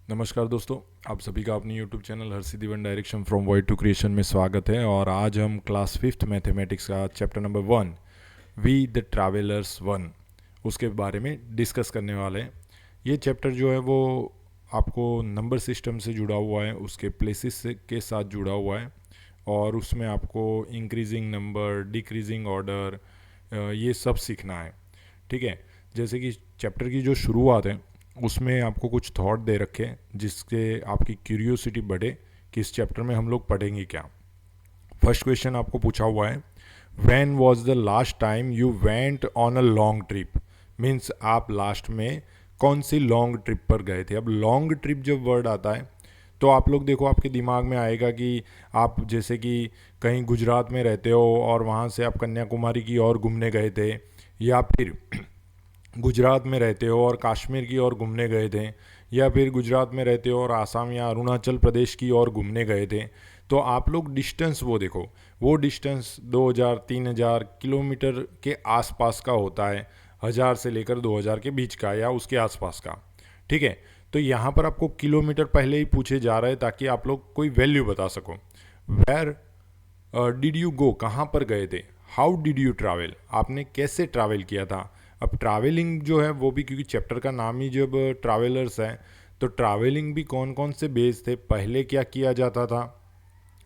नमस्कार दोस्तों, आप सभी का अपनी YouTube channel Har Siddhi one direction from void to creation में स्वागत है। और आज हम क्लास फिफ्थ मैथमेटिक्स का chapter number 1 we the travellers 1 उसके बारे में डिस्कस करने वाले हैं। ये चैप्टर जो है वो आपको नंबर सिस्टम से जुड़ा हुआ है, उसके प्लेसेस के साथ जुड़ा हुआ है और उसमें आपको इंक्रीजिंग नंबर, डिक्रीजिंग ऑर्डर, ये सब सीखना है। ठीक है, जैसे कि चैप्टर की जो शुरुआत है उसमें आपको कुछ थॉट दे रखे हैं जिससे आपकी क्यूरियोसिटी बढ़े कि इस चैप्टर में हम लोग पढ़ेंगे क्या। फर्स्ट क्वेश्चन आपको पूछा हुआ है, when was the last time you went on a long trip. Means आप लास्ट में कौन सी लॉन्ग ट्रिप पर गए थे। अब लॉन्ग ट्रिप जब वर्ड आता है तो आप लोग देखो, आपके दिमाग में आएगा कि आप जैसे कि कहीं गुजरात में रहते हो और वहाँ से आप कन्याकुमारी की ओर घूमने गए थे, या फिर गुजरात में रहते हो और कश्मीर की ओर घूमने गए थे, या फिर गुजरात में रहते हो और आसाम या अरुणाचल प्रदेश की ओर घूमने गए थे। तो आप लोग डिस्टेंस वो देखो, वो डिस्टेंस 2000-3000 किलोमीटर के आसपास का होता है, 1000 से लेकर 2000 के बीच का या उसके आसपास का। ठीक है, तो यहाँ पर आपको किलोमीटर पहले ही पूछे जा रहे हैं ताकि आप लोग कोई वैल्यू बता सको। वेयर डिड यू गो, कहाँ पर गए थे। हाउ डिड यू ट्रैवल, आपने कैसे ट्रैवल किया था। अब ट्रैवलिंग जो है वो भी, क्योंकि चैप्टर का नाम ही जब ट्रैवलर्स है, तो ट्रैवलिंग भी कौन कौन से बेस थे, पहले क्या किया जाता था,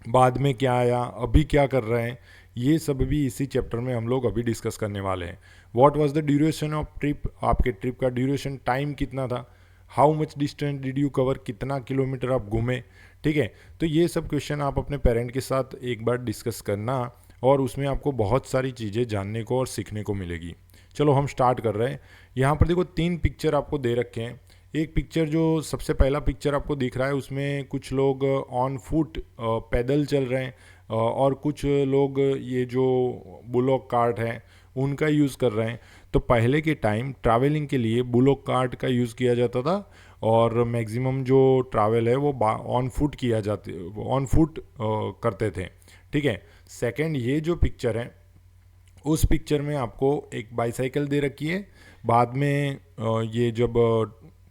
बाद में क्या आया, अभी क्या कर रहे हैं, ये सब भी इसी चैप्टर में हम लोग अभी डिस्कस करने वाले हैं। What was the duration of trip, आपके ट्रिप का ड्यूरेशन टाइम कितना था। How much distance did you cover, कितना किलोमीटर आप घूमे। ठीक है, तो ये सब क्वेश्चन आप अपने पेरेंट के साथ एक बार डिस्कस करना और उसमें आपको बहुत सारी चीज़ें जानने को और सीखने को मिलेगी। चलो हम स्टार्ट कर रहे हैं। यहाँ पर देखो 3 पिक्चर आपको दे रखे हैं। एक पिक्चर जो सबसे पहला पिक्चर आपको दिख रहा है उसमें कुछ लोग ऑन फुट पैदल चल रहे हैं, और कुछ लोग ये जो बुलॉक कार्ट है उनका यूज़ कर रहे हैं। तो पहले के टाइम ट्रैवलिंग के लिए बुलॉक कार्ट का यूज़ किया जाता था और मैक्सिमम जो ट्रैवल है वो ऑन फुट किया जाते, ऑन फुट करते थे। ठीक है, सेकंड ये जो पिक्चर है उस पिक्चर में आपको एक बाईसाइकिल दे रखी है। बाद में ये जब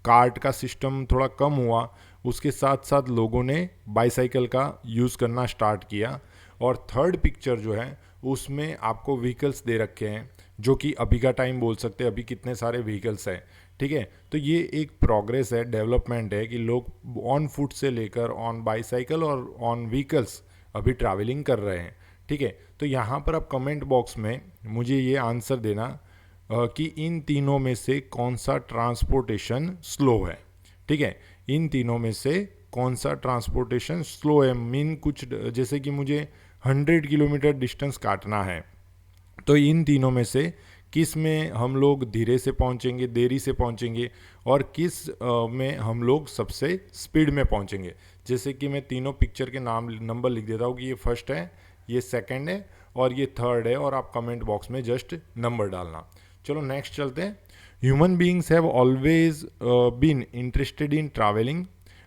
कार्ट का सिस्टम थोड़ा कम हुआ उसके साथ साथ लोगों ने बाईसाइकिल का यूज़ करना स्टार्ट किया। और थर्ड पिक्चर जो है उसमें आपको व्हीकल्स दे रखे हैं, जो कि अभी का टाइम बोल सकते हैं, अभी कितने सारे व्हीकल्स हैं। ठीक है, तो ये एक प्रोग्रेस है, डेवलपमेंट है कि लोग ऑन फुट से लेकर ऑन बाईसाइकिल और ऑन व्हीकल्स अभी ट्रैवलिंग कर रहे हैं। ठीक है, तो यहाँ पर आप कमेंट बॉक्स में मुझे ये आंसर देना कि इन तीनों में से कौन सा ट्रांसपोर्टेशन स्लो है। ठीक है, इन तीनों में से कौन सा ट्रांसपोर्टेशन स्लो है। मीन कुछ जैसे कि मुझे 100 किलोमीटर डिस्टेंस काटना है, तो इन तीनों में से किस में हम लोग धीरे से पहुंचेंगे, देरी से पहुंचेंगे, और किस में हम लोग सबसे स्पीड में पहुंचेंगे। जैसे कि मैं तीनों पिक्चर के नाम नंबर लिख देता हूँ कि ये फर्स्ट है, ये सेकंड है और ये थर्ड है, और आप कमेंट बॉक्स में जस्ट नंबर डालना। चलो नेक्स्ट चलते हैं। Human beings have always been interested in travelling.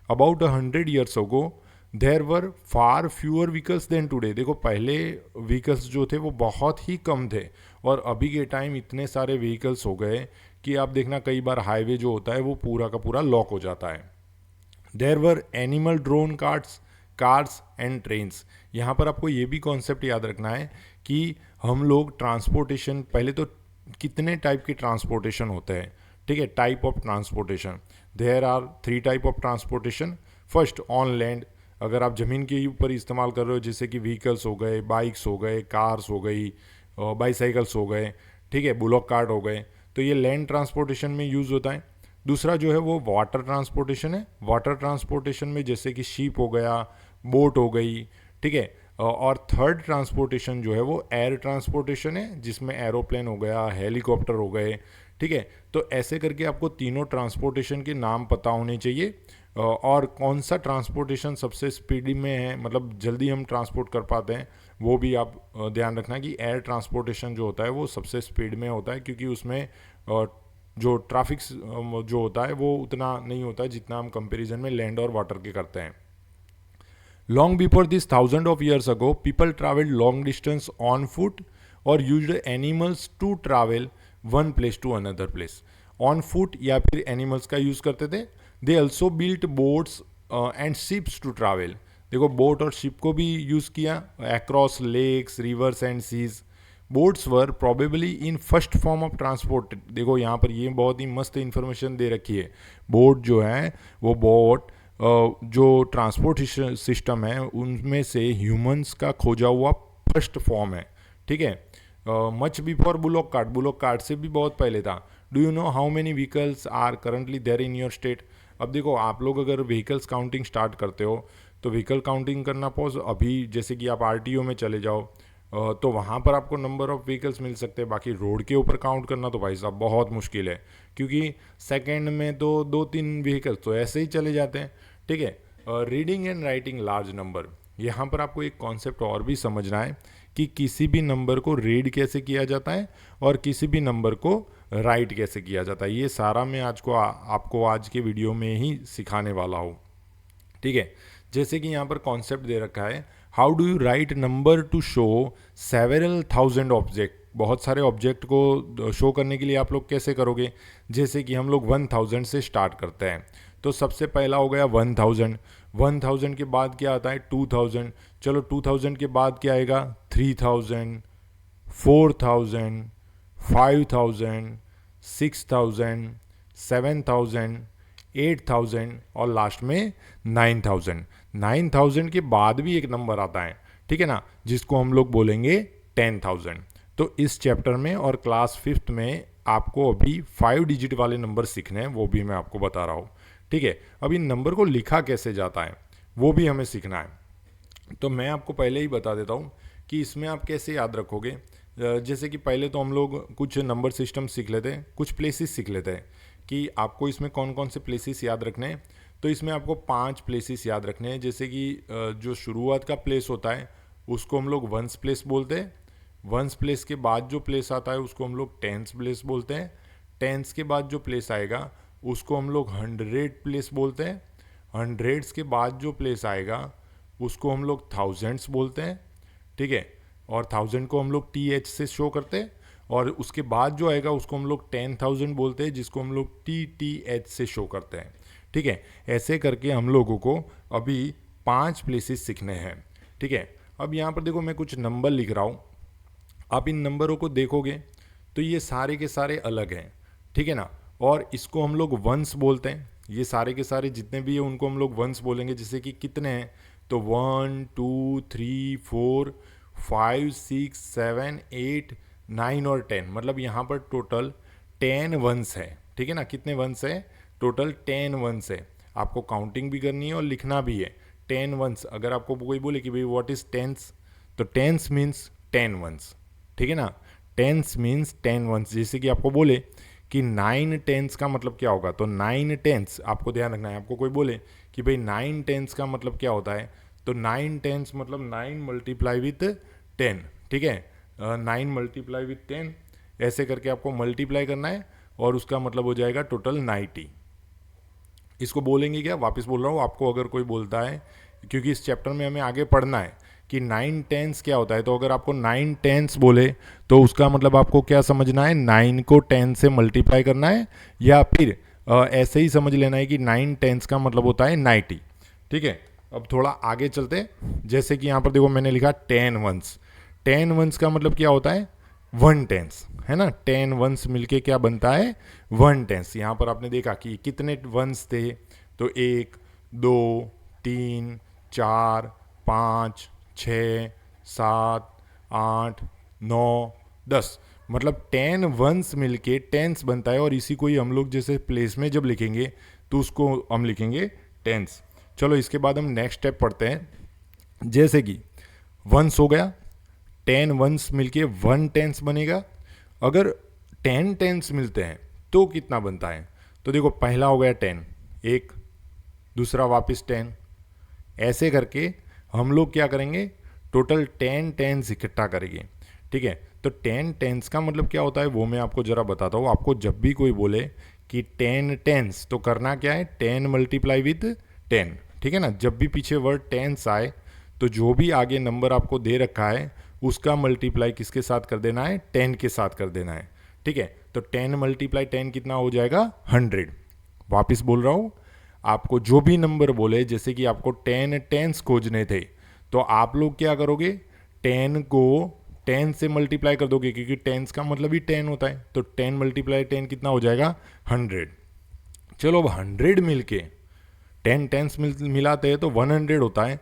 About 100 years ago there were far fewer vehicles than today. देखो पहले व्हीकल्स जो थे वो बहुत ही कम थे और अभी के टाइम इतने सारे व्हीकल्स हो गए कि आप देखना कई बार हाईवे जो होता है वो पूरा का पूरा लॉक हो जाता है। There were animal drawn cars and trains. यहाँ पर आपको ये भी कॉन्सेप्ट याद रखना है कि हम लोग ट्रांसपोर्टेशन, पहले तो कितने टाइप के ट्रांसपोर्टेशन होते हैं। ठीक है, type of transportation, there are 3 type of transportation. First on land, अगर आप ज़मीन के ऊपर इस्तेमाल कर रहे हो, जैसे कि व्हीकल्स हो गए, बाइक्स हो गए, कार्स हो गई, बाईसाइकिल्स हो गए, ठीक है, बुलॉक कार्ट हो गए, तो ये लैंड ट्रांसपोर्टेशन में यूज़ होता है। दूसरा जो है वो वाटर ट्रांसपोर्टेशन है। वाटर ट्रांसपोर्टेशन में जैसे कि शिप हो गया, बोट हो गई, ठीक है। और थर्ड ट्रांसपोर्टेशन जो है वो एयर ट्रांसपोर्टेशन है, जिसमें एरोप्लेन हो गया, हेलीकॉप्टर हो गए। ठीक है, तो ऐसे करके आपको तीनों ट्रांसपोर्टेशन के नाम पता होने चाहिए। और कौन सा ट्रांसपोर्टेशन सबसे स्पीडी में है, मतलब जल्दी हम ट्रांसपोर्ट कर पाते हैं, वो भी आप ध्यान रखना कि एयर ट्रांसपोर्टेशन जो होता है वो सबसे स्पीड में होता है, क्योंकि उसमें जो ट्रैफिक जो होता है वो उतना नहीं होता है जितना हम कंपैरिजन में लैंड और वाटर के करते हैं। Long before this thousand of years ago people travelled long distance on foot और used animals to travel one place to another place. On foot या फिर एनिमल्स का यूज़ करते थे, they also built boats and ships to travel. देखो boat और ship को भी यूज़ किया across lakes rivers and seas. Boats were probably in first form of transport. देखो यहाँ पर ये बहुत ही मस्त इन्फॉर्मेशन दे रखी है। बोट जो है वो बोट जो ट्रांसपोर्ट सिस्टम है उनमें से ह्यूमंस का खोजा हुआ फर्स्ट फॉर्म है, ठीक है। मच बिफोर बुलोक कार्ट से भी बहुत पहले था। Do you know how many vehicles are currently there in your state. अब देखो आप लोग अगर व्हीकल्स काउंटिंग स्टार्ट करते हो तो व्हीकल काउंटिंग करना पॉज अभी जैसे कि आप आरटीओ में चले जाओ तो वहाँ पर आपको नंबर ऑफ़ व्हीकल्स मिल सकते हैं। बाकी रोड के ऊपर काउंट करना तो भाई साहब बहुत मुश्किल है, क्योंकि सेकंड में तो 2-3 व्हीकल्स तो ऐसे ही चले जाते हैं, ठीक है। Reading and writing large number. यहाँ पर आपको एक कॉन्सेप्ट और भी समझना है कि किसी भी नंबर को रीड कैसे किया जाता है और किसी भी नंबर को राइट कैसे किया जाता है। ये सारा मैं आपको आज के वीडियो में ही सिखाने वाला हूँ, ठीक है। जैसे कि यहाँ पर कॉन्सेप्ट दे रखा है, how do you right number two show several thousand object. बहुत सारे ऑब्जेक्ट को शो करने के लिए आप लोग कैसे करोगे, जैसे कि हम लोग 1000 से स्टार्ट करते हैं। तो सबसे पहला हो गया 1000, 1000 के बाद क्या आता है 2000, चलो 2000 के बाद क्या आएगा 3000, 4000, 5000, 6000, 7000, 8000 और लास्ट में 9000। 9000 के बाद भी एक नंबर आता है, ठीक है ना, जिसको हम लोग बोलेंगे 10,000। तो इस चैप्टर में और क्लास 5th में आपको अभी 5 डिजिट वाले नंबर सीखने हैं, वो भी मैं आपको बता रहा हूँ, ठीक है। अब इन नंबर को लिखा कैसे जाता है वो भी हमें सीखना है। तो मैं आपको पहले ही बता देता हूँ कि इसमें आप कैसे याद रखोगे। जैसे कि पहले तो हम लोग कुछ नंबर सिस्टम सीख लेते हैं, कुछ प्लेसेस सीख लेते हैं कि आपको इसमें कौन कौन से प्लेसेस याद रखने हैं। तो इसमें आपको 5 प्लेसेस याद रखने हैं। जैसे कि जो शुरुआत का प्लेस होता है उसको हम लोग वंस प्लेस बोलते हैं। वंस प्लेस के बाद जो प्लेस आता है उसको हम लोग टेंस प्लेस बोलते हैं। टेंस के बाद जो प्लेस आएगा उसको हम लोग 100 प्लेस बोलते हैं। 100s के बाद जो प्लेस आएगा उसको हम लोग थाउजेंड्स बोलते हैं, ठीक है। और 1000 को हम लोग TH से शो करते हैं। और उसके बाद जो आएगा उसको हम लोग 10,000 बोलते हैं, जिसको हम लोग TTH से शो करते हैं, ठीक है। ऐसे करके हम लोगों को अभी 5 प्लेसेस सीखने हैं, ठीक है। अब यहाँ पर देखो मैं कुछ नंबर लिख रहा हूँ, आप इन नंबरों को देखोगे तो ये सारे के सारे अलग हैं, ठीक है ना। और इसको हम लोग वंस बोलते हैं। ये सारे के सारे जितने भी हैं उनको हम लोग वंस बोलेंगे। जैसे कि कितने हैं तो 1 2 3 4 5 6 7 8 9 और 10, मतलब यहाँ पर टोटल 10 वंस है, ठीक है ना। कितने वंस है टोटल 10 वंस है। आपको काउंटिंग भी करनी है और लिखना भी है 10 वंस। अगर आपको कोई बोले कि भाई व्हाट इज टेंस, तो टेंस मीन्स 10 वंस, ठीक है ना। Tens means 10 ones. जैसे कि आपको बोले कि 9 टेंस का मतलब क्या होगा, तो 9 टेंस आपको ध्यान रखना है। आपको कोई बोले कि भाई 9 टेंस का मतलब क्या होता है, तो 9 टेंस मतलब 9 मल्टीप्लाई विथ 10, ठीक है। 9 मल्टीप्लाई विथ 10 ऐसे करके आपको मल्टीप्लाई करना है और उसका मतलब हो जाएगा टोटल 90। इसको बोलेंगे क्या, वापस बोल रहा हूँ आपको, अगर कोई बोलता है, क्योंकि इस चैप्टर में हमें आगे पढ़ना है कि 9 टेंस क्या होता है, तो अगर आपको 9 टेंस बोले तो उसका मतलब आपको क्या समझना है, 9 को 10 से मल्टीप्लाई करना है, या फिर ऐसे ही समझ लेना है कि 9 टेंस का मतलब होता है 90, ठीक है। अब थोड़ा आगे चलते, जैसे कि यहाँ पर देखो मैंने लिखा 10 वंस। 10 वंस का मतलब क्या होता है 1 टेंस, है ना। 10 वंस मिलके क्या बनता है 1 टेंस। यहाँ पर आपने देखा कि कितने वंस थे, तो 1 2 3 4 5 6 7 8 9 10, मतलब 10 वंस मिलके टेंस बनता है। और इसी को ही हम लोग जैसे प्लेस में जब लिखेंगे तो उसको हम लिखेंगे टेंस। चलो इसके बाद हम नेक्स्ट स्टेप पढ़ते हैं। जैसे कि वंस हो गया, 10 वंस मिलके 1 टेंस बनेगा। अगर 10 टेंस मिलते हैं तो कितना बनता है, तो देखो पहला हो गया 10, एक, दूसरा वापस 10, ऐसे करके हम लोग क्या करेंगे टोटल 10 टेंस इकट्ठा करेंगे, ठीक है। तो 10 टेंस का मतलब क्या होता है वो मैं आपको ज़रा बताता हूँ। आपको जब भी कोई बोले कि 10 टेंस, तो करना क्या है 10 मल्टीप्लाई विथ 10, ठीक है ना। जब भी पीछे वर्ड टेंस आए तो जो भी आगे नंबर आपको दे रखा है उसका मल्टीप्लाई किसके साथ कर देना है, 10 के साथ कर देना है, ठीक है। तो 10 मल्टीप्लाई 10 कितना हो जाएगा 100। वापस बोल रहा हूँ, आपको जो भी नंबर बोले, जैसे कि आपको 10 टेंस खोजने थे, तो आप लोग क्या करोगे, 10 को 10 से मल्टीप्लाई कर दोगे, क्योंकि टेंस का मतलब ही 10 होता है। तो 10 मल्टीप्लाई 10 कितना हो जाएगा, 100। चलो अब 100 मिलके 10 टेंस मिलाते हैं तो 100 होता है।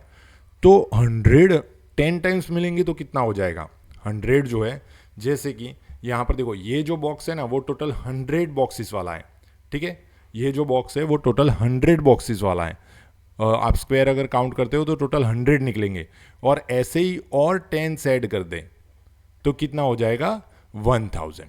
तो 100 10 टाइम्स मिलेंगे तो कितना हो जाएगा, 100 जो है, जैसे कि यहाँ पर देखो ये जो बॉक्स है ना वो टोटल 100 बॉक्सेस वाला है। ठीक है, ये जो बॉक्स है वो टोटल 100 बॉक्सेस वाला है। आप स्क्वायर अगर काउंट करते हो तो टोटल 100 निकलेंगे, और ऐसे ही और 10 ऐड कर दें तो कितना हो जाएगा, 1000।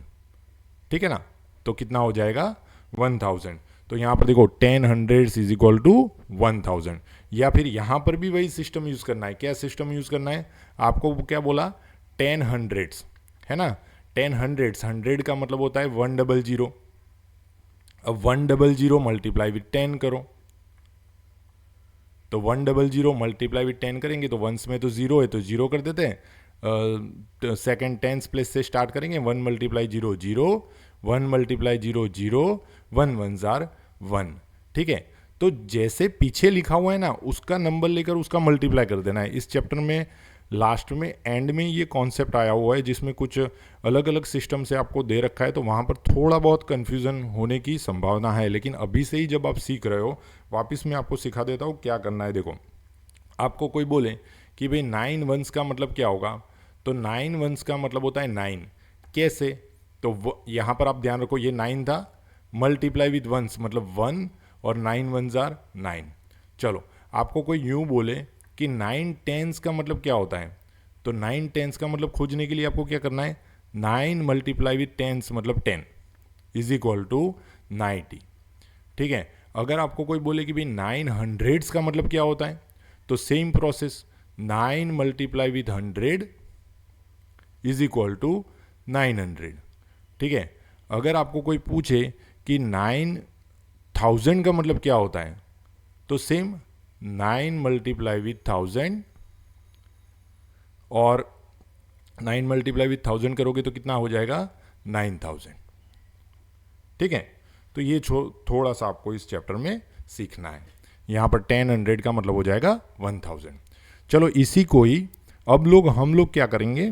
ठीक है ना, तो कितना हो जाएगा 1000। तो यहाँ पर देखो 10 हंड्रेड्स इज इक्वल टू 1000। या फिर यहाँ पर भी वही सिस्टम यूज़ करना है। क्या सिस्टम यूज़ करना है, आपको क्या बोला, 10 हंड्रेड्स है ना, 10 हंड्रेड्स, 100 का मतलब होता है 100। अब 100 मल्टीप्लाई विथ 10 करो, तो 100 मल्टीप्लाई विथ 10 करेंगे तो वंस में तो जीरो है तो जीरो कर देते हैं। सेकेंड टेंस प्लेस से स्टार्ट करेंगे, 1 मल्टीप्लाई 0 0, 1 मल्टीप्लाई 0 0, 1 1 जार 1। ठीक है, तो जैसे पीछे लिखा हुआ है ना उसका नंबर लेकर उसका मल्टीप्लाई कर देना है। इस चैप्टर में लास्ट में एंड में ये कॉन्सेप्ट आया हुआ है, जिसमें कुछ अलग अलग सिस्टम से आपको दे रखा है, तो वहाँ पर थोड़ा बहुत कन्फ्यूज़न होने की संभावना है। लेकिन अभी से ही जब आप सीख रहे हो, वापस मैं आपको सिखा देता हूँ क्या करना है। देखो, आपको कोई बोले कि भाई 9 वंस का मतलब क्या होगा, तो 9 वंस का मतलब होता है 9। कैसे, तो यहाँ पर आप ध्यान रखो, ये 9 था, मल्टीप्लाई विथ वंस मतलब 1, और 9 1 जार 9। चलो, आपको कोई यूँ बोले कि 9 टेंस का मतलब क्या होता है, तो 9 टेंस का मतलब खोजने के लिए आपको क्या करना है, 9 मल्टीप्लाई विथ टेंस मतलब 10 इज इक्वल टू 90। ठीक है, अगर आपको कोई बोले कि भाई 9 हंड्रेड्स का मतलब क्या होता है, तो same process, 9 multiply with 100 is equal to 900। ठीक है, अगर आपको कोई पूछे कि 9000 का मतलब क्या होता है, तो सेम 9 मल्टीप्लाई विथ 1000, और 9 मल्टीप्लाई विथ 1000 करोगे तो कितना हो जाएगा, 9000। ठीक है, तो ये थोड़ा सा आपको इस चैप्टर में सीखना है। यहाँ पर 10 100 का मतलब हो जाएगा 1000। चलो, इसी को ही अब हम लोग क्या करेंगे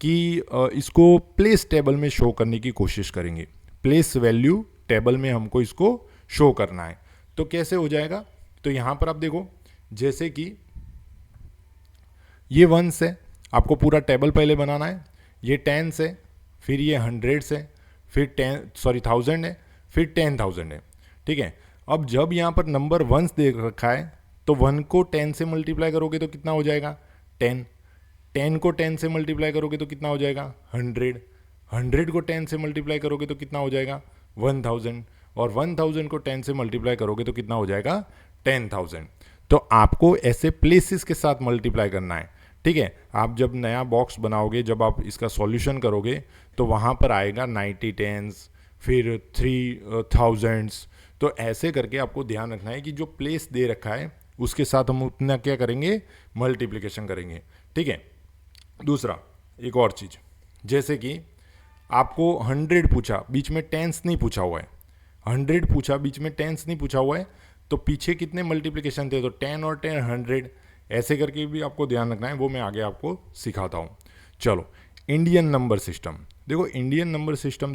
कि इसको प्लेस टेबल में शो करने की कोशिश करेंगे। प्लेस वैल्यू टेबल में हमको इसको शो करना है। तो कैसे हो जाएगा, तो यहाँ पर आप देखो, जैसे कि ये वंस है, आपको पूरा टेबल पहले बनाना है। ये टेंस है, फिर ये हंड्रेड्स है, फिर 1000 है, फिर 10,000 है। ठीक है, अब जब यहाँ पर नंबर वंस दे रखा है, तो 1 को 10 से मल्टीप्लाई करोगे तो कितना हो जाएगा, 10। 10 को 10 से मल्टीप्लाई करोगे तो कितना हो जाएगा, 100। 100 को 10 से मल्टीप्लाई करोगे तो कितना हो जाएगा, 1000। और 1000 को 10 से मल्टीप्लाई करोगे तो कितना हो जाएगा, 10,000। तो आपको ऐसे प्लेसेस के साथ मल्टीप्लाई करना है। ठीक है, आप जब नया बॉक्स बनाओगे, जब आप इसका सॉल्यूशन करोगे, तो वहाँ पर आएगा 90 टेंस, फिर 3000। तो ऐसे करके आपको ध्यान रखना है कि जो प्लेस दे रखा है उसके साथ हम उतना क्या करेंगे, मल्टीप्लिकेशन करेंगे। ठीक है, दूसरा एक और चीज़, जैसे कि आपको 100 पूछा, बीच में टेंस नहीं पूछा हुआ है, 100 पूछा, बीच में टेंस नहीं पूछा हुआ है, तो पीछे कितने मल्टीप्लिकेशन थे, तो 10 और 10 100, ऐसे करके भी आपको ध्यान रखना है, वो मैं आगे आपको सिखाता हूँ। चलो, इंडियन नंबर सिस्टम देखो। इंडियन नंबर सिस्टम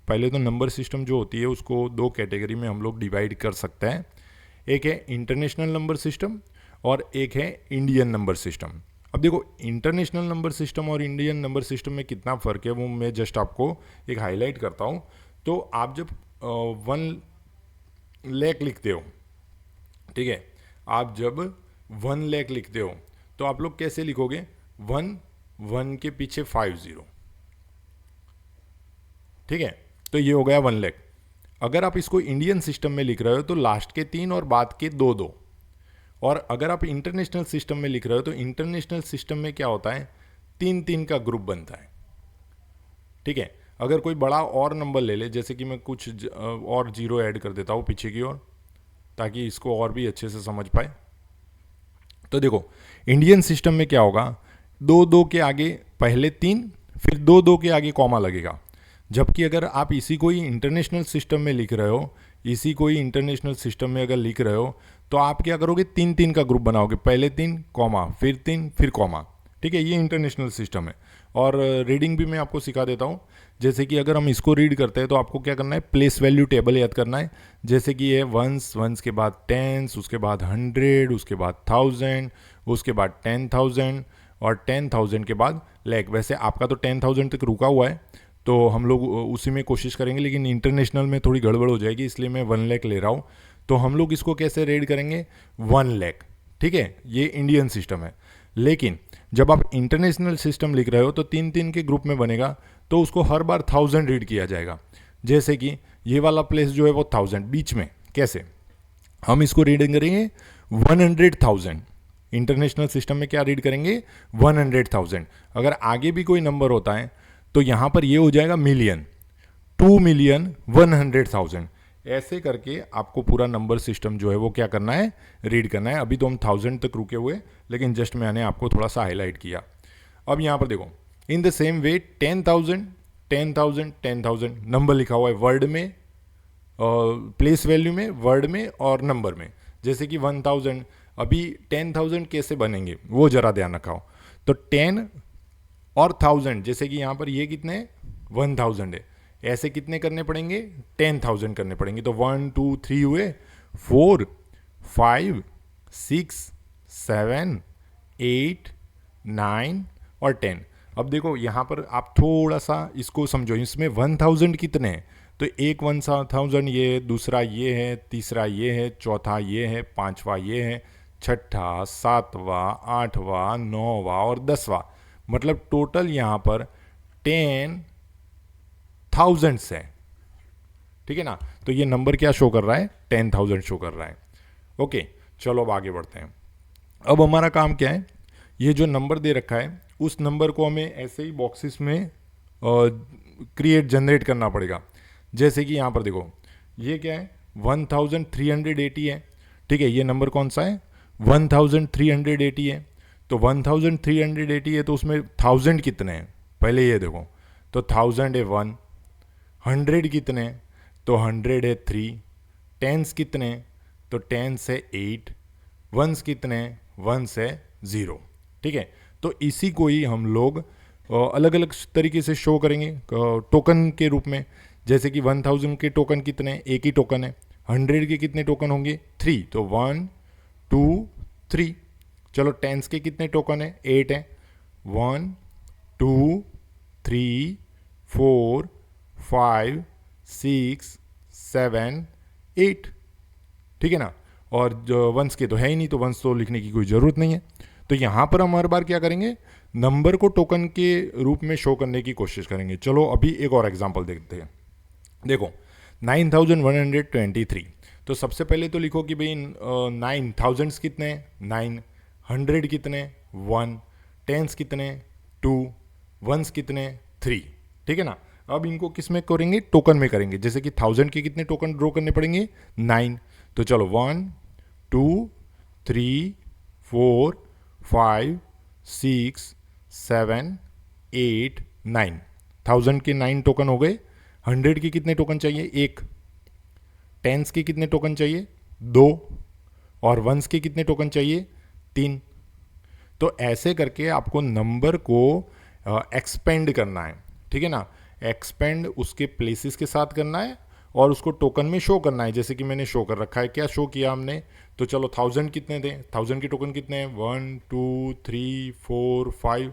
पहले तो नंबर सिस्टम जो होती है उसको 2 कैटेगरी में हम लोग डिवाइड कर सकते हैं। एक है इंटरनेशनल नंबर सिस्टम और एक है इंडियन नंबर सिस्टम। अब देखो, इंटरनेशनल नंबर सिस्टम और इंडियन नंबर सिस्टम में कितना फ़र्क है वो मैं जस्ट आपको एक हाईलाइट करता हूँ। तो आप जब 1 लाख लिखते हो, ठीक है, आप जब 1 लाख लिखते हो तो आप लोग कैसे लिखोगे, 1 के पीछे 50। ठीक है, तो ये हो गया 1 लाख। अगर आप इसको इंडियन सिस्टम में लिख रहे हो तो लास्ट के 3 और बाद के 2 और अगर आप इंटरनेशनल सिस्टम में लिख रहे हो तो इंटरनेशनल सिस्टम में क्या होता है, 3 का ग्रुप बनता है। ठीक है, अगर कोई बड़ा और नंबर ले ले, जैसे कि मैं कुछ और 0 ऐड कर देता हूँ पीछे की ओर, ताकि इसको और भी अच्छे से समझ पाए। तो देखो, इंडियन सिस्टम में क्या होगा, 2 के आगे पहले 3, फिर 2 के आगे कॉमा लगेगा। जबकि अगर आप इसी को ही इंटरनेशनल सिस्टम में लिख रहे हो, इसी कोई इंटरनेशनल सिस्टम में अगर लिख रहे हो तो आप क्या करोगे, 3 3 का ग्रुप बनाओगे, पहले 3 कॉमा फिर 3 फिर कॉमा। ठीक है, ये इंटरनेशनल सिस्टम है। और रीडिंग भी मैं आपको सिखा देता हूँ। जैसे कि अगर हम इसको रीड करते हैं तो आपको क्या करना है, प्लेस वैल्यू टेबल याद करना है। जैसे कि ये वंस, वंस के बाद टेंस, उसके बाद 100, उसके बाद 1000, उसके बाद 10,000 और 10,000 के बाद लैख। वैसे आपका तो 10,000 तक रुका हुआ है तो हम लोग उसी में कोशिश करेंगे, लेकिन इंटरनेशनल में थोड़ी गड़बड़ हो जाएगी, इसलिए मैं 1 लाख ले रहा हूँ। तो हम लोग इसको कैसे रीड करेंगे, 1 लाख। ठीक है, ये इंडियन सिस्टम है। लेकिन जब आप इंटरनेशनल सिस्टम लिख रहे हो तो 3 3 के ग्रुप में बनेगा, तो उसको हर बार 1000 रीड किया जाएगा। जैसे कि ये वाला प्लेस जो है वो 1000 बीच में, कैसे हम इसको रीड करेंगे 100,000। इंटरनेशनल सिस्टम में क्या रीड करेंगे, 100,000। अगर आगे भी कोई नंबर होता है तो यहाँ पर ये हो जाएगा मिलियन, 2,100,000। ऐसे करके आपको पूरा नंबर सिस्टम जो है वो क्या करना है, रीड करना है। अभी तो हम 1000 तक रुके हुए, लेकिन जस्ट मैंने आपको थोड़ा सा हाईलाइट किया। अब यहाँ पर देखो, in the same way 10,000 10,000 10,000 number लिखा हुआ है वर्ड में, प्लेस वैल्यू में, वर्ड में और नंबर में। जैसे कि 1000, अभी 10,000 कैसे बनेंगे वो जरा ध्यान रखाओ। तो 10 और 1000, जैसे कि यहाँ पर ये कितने 1000 है, ऐसे कितने करने पड़ेंगे, 10,000 करने पड़ेंगे। तो 1 2 3 हुए, 4 5 6 7 8 9 और 10। अब देखो यहाँ पर आप थोड़ा सा इसको समझो, इसमें 1000 कितने हैं, तो एक 1000 ये है, दूसरा ये है, तीसरा ये है, चौथा ये है, पांचवा ये है, छठा, सातवां, आठवां, नौवां और 10वां। मतलब टोटल यहाँ पर 10,000 है। ठीक है ना, तो ये नंबर क्या शो कर रहा है, 10,000 शो कर रहा है। ओके, चलो अब आगे बढ़ते हैं। अब हमारा काम क्या है, ये जो नंबर दे रखा है उस नंबर को हमें ऐसे ही बॉक्सेस में जनरेट करना पड़ेगा। जैसे कि यहाँ पर देखो, ये क्या है, 1380 है। ठीक है, ये नंबर कौन सा है, 1380 है। तो 1380 है तो उसमें 1000 कितने हैं, पहले ये देखो। तो 1000 है 1, 100 कितने हैं, तो 100 है 3, टेंस कितने हैं, तो टेंस है 8, वंस कितने हैं, वंस है 0। ठीक है, तो इसी को ही हम लोग अलग अलग तरीके से शो करेंगे टोकन के रूप में। जैसे कि 1000 के टोकन कितने हैं, एक ही टोकन है। 100 के कितने टोकन होंगे, 3, तो 1 2 3। चलो टेंस के कितने टोकन है, 8 है। 1 2 3 4 5 6 7 8। ठीक है ना, और जो वंस के तो है ही नहीं, तो वंस तो लिखने की कोई ज़रूरत नहीं है। तो यहाँ पर हम हर बार क्या करेंगे, नंबर को टोकन के रूप में शो करने की कोशिश करेंगे। चलो अभी एक और एग्जांपल देखते हैं। देखो 9123। तो सबसे पहले तो लिखो कि भाई 9,000 कितने हैं, 9, 100 कितने, 1, टेंस कितने, 2, वंस कितने, 3। ठीक है ना, अब इनको किस में करेंगे, टोकन में करेंगे। जैसे कि 1000 के कितने टोकन ड्रॉ करने पड़ेंगे, 9। तो चलो 1 2 3 4 5 6 7 8 9। 1000 के 9 टोकन हो गए। 100 के कितने टोकन चाहिए, 1। टेंस के कितने टोकन चाहिए, 2। और वंस के कितने टोकन चाहिए, 3। तो ऐसे करके आपको नंबर को एक्सपेंड करना है। ठीक है ना, एक्सपेंड उसके प्लेसेस के साथ करना है और उसको टोकन में शो करना है। जैसे कि मैंने शो कर रखा है, क्या शो किया हमने, तो चलो 1000 कितने थे, 1000 के टोकन कितने हैं, 1 2 3 4 5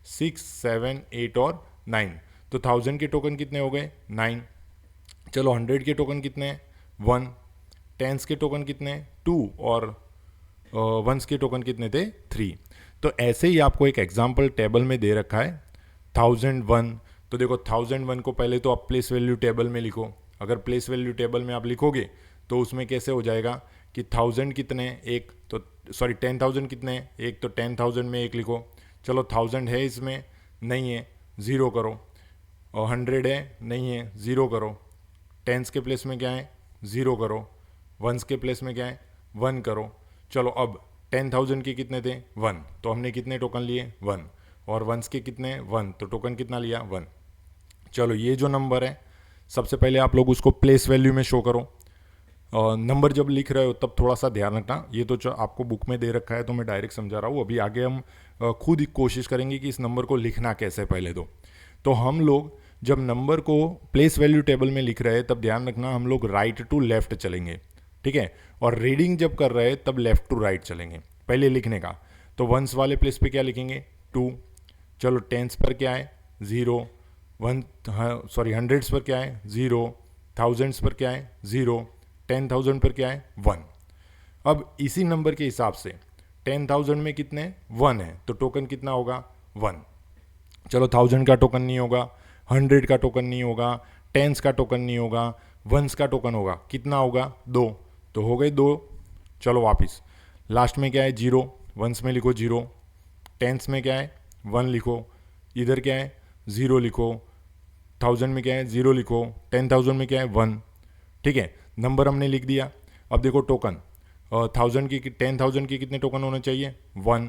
6 7 8 और 9। तो 1000 के टोकन कितने हो गए, 9। चलो 100 के टोकन कितने हैं, 1। टेंस के टोकन कितने हैं, 2। और वंस के टोकन कितने थे, 3। तो ऐसे ही आपको एक एग्जाम्पल टेबल में दे रखा है 1001। तो देखो 1001 को पहले तो आप प्लेस वैल्यू टेबल में लिखो। अगर प्लेस वैल्यू टेबल में आप लिखोगे तो उसमें कैसे हो जाएगा कि 1000 कितने हैं, एक, तो सॉरी 10,000 कितने हैं, एक, तो 10,000 में एक लिखो। चलो 1000 है इसमें, नहीं है, 0 करो। और 100 है, नहीं है, 0 करो। टेंस के प्लेस में क्या है, 0 करो। वंस के प्लेस में क्या है, 1 करो। चलो अब 10,000 के कितने थे, 1, तो हमने कितने टोकन लिए, 1। और वंस के कितने, 1, तो टोकन कितना लिया, 1। चलो ये जो नंबर है सबसे पहले आप लोग उसको प्लेस वैल्यू में शो करो। नंबर जब लिख रहे हो तब थोड़ा सा ध्यान रखना। ये तो जो आपको बुक में दे रखा है तो मैं डायरेक्ट समझा रहा हूँ। अभी आगे हम खुद ही कोशिश करेंगे कि इस नंबर को लिखना कैसे पहले तो हम लोग जब नंबर को प्लेस वैल्यू टेबल में लिख रहे हैं तब ध्यान रखना हम लोग राइट टू लेफ्ट चलेंगे, ठीक है। और रीडिंग जब कर रहे हैं तब लेफ्ट टू राइट चलेंगे पहले लिखने का। तो वंस वाले प्लेस पे क्या लिखेंगे 2, चलो टेंस पर क्या है 0, हंड्रेड्स पर क्या है 0, थाउजेंड्स पर क्या है 0, 10,000 पर क्या है 1। अब इसी नंबर के हिसाब से 10,000 में कितने 1 है तो टोकन कितना होगा 1। चलो 1000 का टोकन नहीं होगा, 100 का टोकन नहीं होगा, टेंस का टोकन नहीं होगा, वंस का टोकन होगा, कितना होगा 2, तो हो गए 2। चलो वापिस लास्ट में क्या है 0, वंस में लिखो 0, टेंस में क्या है 1 लिखो, इधर क्या है 0 लिखो, 1000 में क्या है 0 लिखो, 10,000 में क्या है 1, ठीक है। नंबर हमने लिख दिया। अब देखो टोकन 10,000 की कितने टोकन होने चाहिए 1।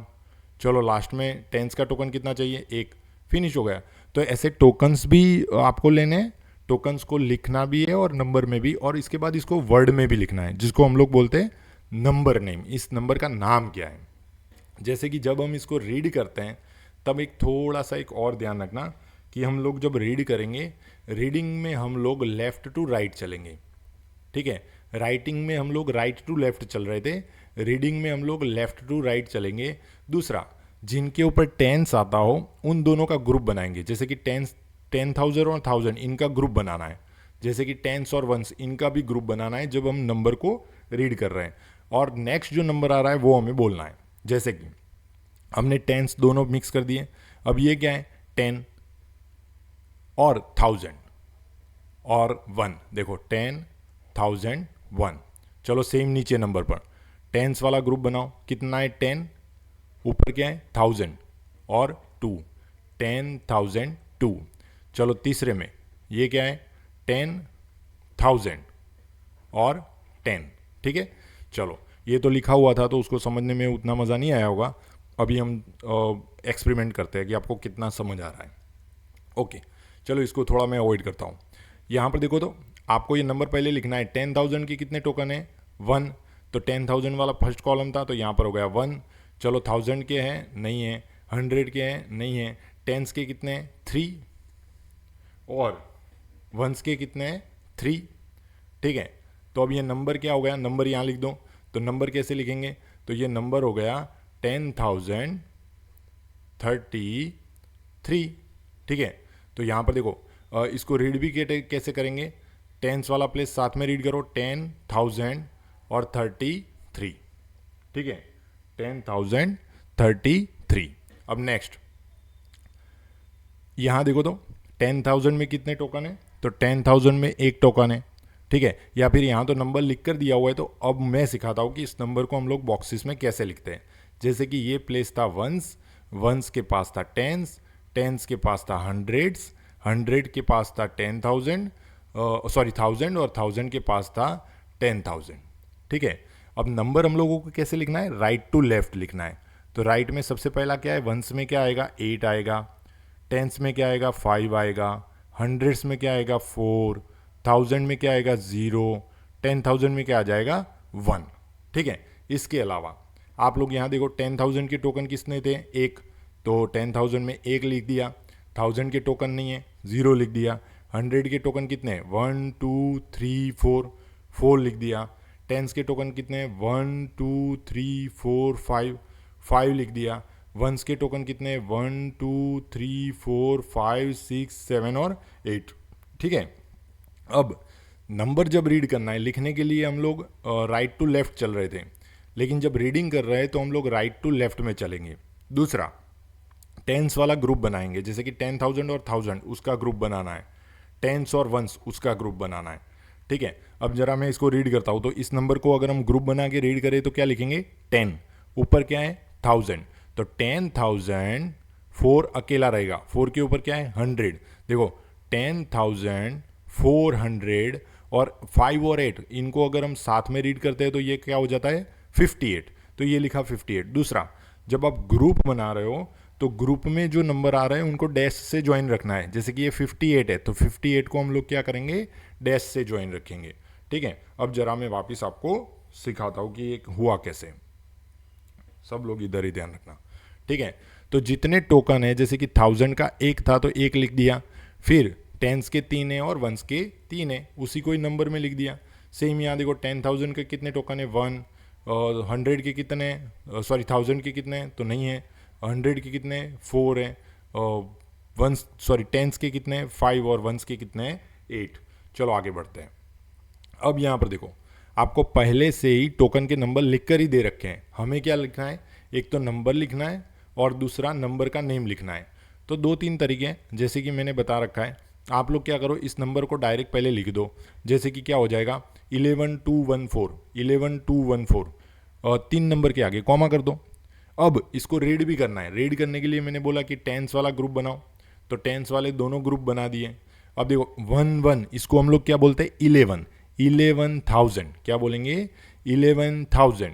चलो लास्ट में टेंस का टोकन कितना चाहिए 1, फिनिश हो गया। तो ऐसे टोकन्स भी आपको लेने हैं, टोकन्स को लिखना भी है और नंबर में भी, और इसके बाद इसको वर्ड में भी लिखना है जिसको हम लोग बोलते हैं नंबर नेम। इस नंबर का नाम क्या है। जैसे कि जब हम इसको रीड करते हैं तब एक थोड़ा सा एक और ध्यान रखना कि हम लोग जब रीड करेंगे रीडिंग में हम लोग लेफ़्ट टू राइट चलेंगे, ठीक है। राइटिंग में हम लोग राइट टू लेफ्ट चल रहे थे, रीडिंग में हम लोग लेफ्ट टू राइट चलेंगे। दूसरा, जिनके ऊपर टेंस आता हो उन दोनों का ग्रुप बनाएंगे। जैसे कि 10,000 और 1000 इनका ग्रुप बनाना है, जैसे कि टेंस और वंस इनका भी ग्रुप बनाना है जब हम नंबर को रीड कर रहे हैं। और नेक्स्ट जो नंबर आ रहा है वो हमें बोलना है। जैसे कि हमने टेंस दोनों मिक्स कर दिए, अब ये क्या है 10 और 1000 और 1, देखो 10,000 1। चलो सेम नीचे नंबर पर टेंस वाला ग्रुप बनाओ, कितना है 10, ऊपर क्या है 1000 और 2, 10,002। चलो तीसरे में ये क्या है 10,000 और 10, ठीक है। चलो ये तो लिखा हुआ था तो उसको समझने में उतना मज़ा नहीं आया होगा। अभी हम एक्सपेरिमेंट करते हैं कि आपको कितना समझ आ रहा है। ओके, चलो इसको थोड़ा मैं अवॉइड करता हूँ। यहाँ पर देखो तो आपको ये नंबर पहले लिखना है। 10,000 के कितने टोकन है 1, तो 10,000 वाला फर्स्ट कॉलम था तो यहाँ पर हो गया 1। चलो 1000 के हैं नहीं है, 100 के हैं नहीं है, टेंस के कितने हैं 3 और वंस के कितने हैं 3, ठीक है। तो अब ये नंबर क्या हो गया, नंबर यहाँ लिख दो। तो नंबर कैसे लिखेंगे, तो ये नंबर हो गया 10,033, ठीक है। तो यहाँ पर देखो इसको रीड भी कैसे करेंगे, टेंस वाला प्लेस साथ में रीड करो 10,000 और 33, ठीक है 10,033। अब नेक्स्ट यहाँ देखो तो 10,000 में कितने टोकन है, तो 10,000 में एक टोकन है, ठीक है। या फिर यहाँ तो नंबर लिख कर दिया हुआ है, तो अब मैं सिखाता हूँ कि इस नंबर को हम लोग बॉक्सेस में कैसे लिखते हैं। जैसे कि ये प्लेस था वंस, वंस के पास था टेंस, टेंस के पास था हंड्रेड्स, 100 के पास था 10,000 1000 और 1000 के पास था 10,000, ठीक है। अब नंबर हम लोगों को कैसे लिखना है, राइट टू लेफ्ट लिखना है। तो राइट में सबसे पहला क्या है, वंस में क्या आएगा 8 आएगा, टेंस में क्या आएगा 5 आएगा, हंड्रेड्स में क्या आएगा 4, 1000 में क्या आएगा 0, 10,000 में क्या आ जाएगा 1, ठीक है। इसके अलावा आप लोग यहाँ देखो 10,000 के टोकन किसने थे एक, तो 10,000 में एक लिख दिया, 1000 के टोकन नहीं है 0 लिख दिया, 100 के टोकन कितने 1 2 3 4 4 लिख दिया, टेंस के टोकन कितने 1 2 3 4 5 5 लिख दिया, वंस के टोकन कितने 1 2 3 4 5 6 7 और 8, ठीक है। अब नंबर जब रीड करना है, लिखने के लिए हम लोग राइट टू लेफ्ट चल रहे थे, लेकिन जब रीडिंग कर रहे हैं तो हम लोग राइट टू लेफ्ट में चलेंगे। दूसरा, टेंस वाला ग्रुप बनाएंगे, जैसे कि 10,000 और 1000 उसका ग्रुप बनाना है, टेंस और वंस उसका ग्रुप बनाना है, ठीक है। अब जरा मैं इसको रीड करता हूँ। तो इस नंबर को अगर हम ग्रुप बना के रीड करें तो क्या लिखेंगे 10, ऊपर क्या है 1000, तो 10,000, 4 अकेला रहेगा, 4 के ऊपर क्या है 100, देखो 10,400 और 5 और 8 इनको अगर हम साथ में रीड करते हैं तो ये क्या हो जाता है 58, तो ये लिखा 58। दूसरा, जब आप ग्रुप बना रहे हो तो ग्रुप में जो नंबर आ रहे हैं उनको डैश से ज्वाइन रखना है। जैसे कि ये 58 है तो 58 को हम लोग क्या करेंगे डैश से ज्वाइन रखेंगे, ठीक है, अब जरा मैं वापस आपको सिखाता हूँ कि एक हुआ कैसे। सब लोग इधर ही ध्यान रखना, ठीक है। तो जितने टोकन है, जैसे कि 1000 का एक था तो एक लिख दिया, फिर टेंस के 3 है और वंस के 3 है, उसी को ही नंबर में लिख दिया। सेम यहाँ देखो 10,000 के कितने टोकन है 1, और 100 के कितने, सॉरी 1000 के कितने तो नहीं है, 100 के कितने 4 है, वंस सॉरी टेंस के कितने 5 और वंस के कितने 8। चलो आगे बढ़ते हैं। अब यहाँ पर देखो आपको पहले से ही टोकन के नंबर लिख कर ही दे रखे हैं, हमें क्या लिखना है, एक तो नंबर लिखना है और दूसरा नंबर का नेम लिखना है। तो 2-3 तरीके हैं, जैसे कि मैंने बता रखा है। आप लोग क्या करो, इस नंबर को डायरेक्ट पहले लिख दो, जैसे कि क्या हो जाएगा 11214, 11214, और 3 नंबर के आगे कॉमा कर दो। अब इसको रीड भी करना है, रीड करने के लिए मैंने बोला कि टेंस वाला ग्रुप बनाओ, तो टेंस वाले दोनों ग्रुप बना दिए। अब देखो 1 इसको हम लोग क्या बोलते हैं 11,000, क्या बोलेंगे 11,000,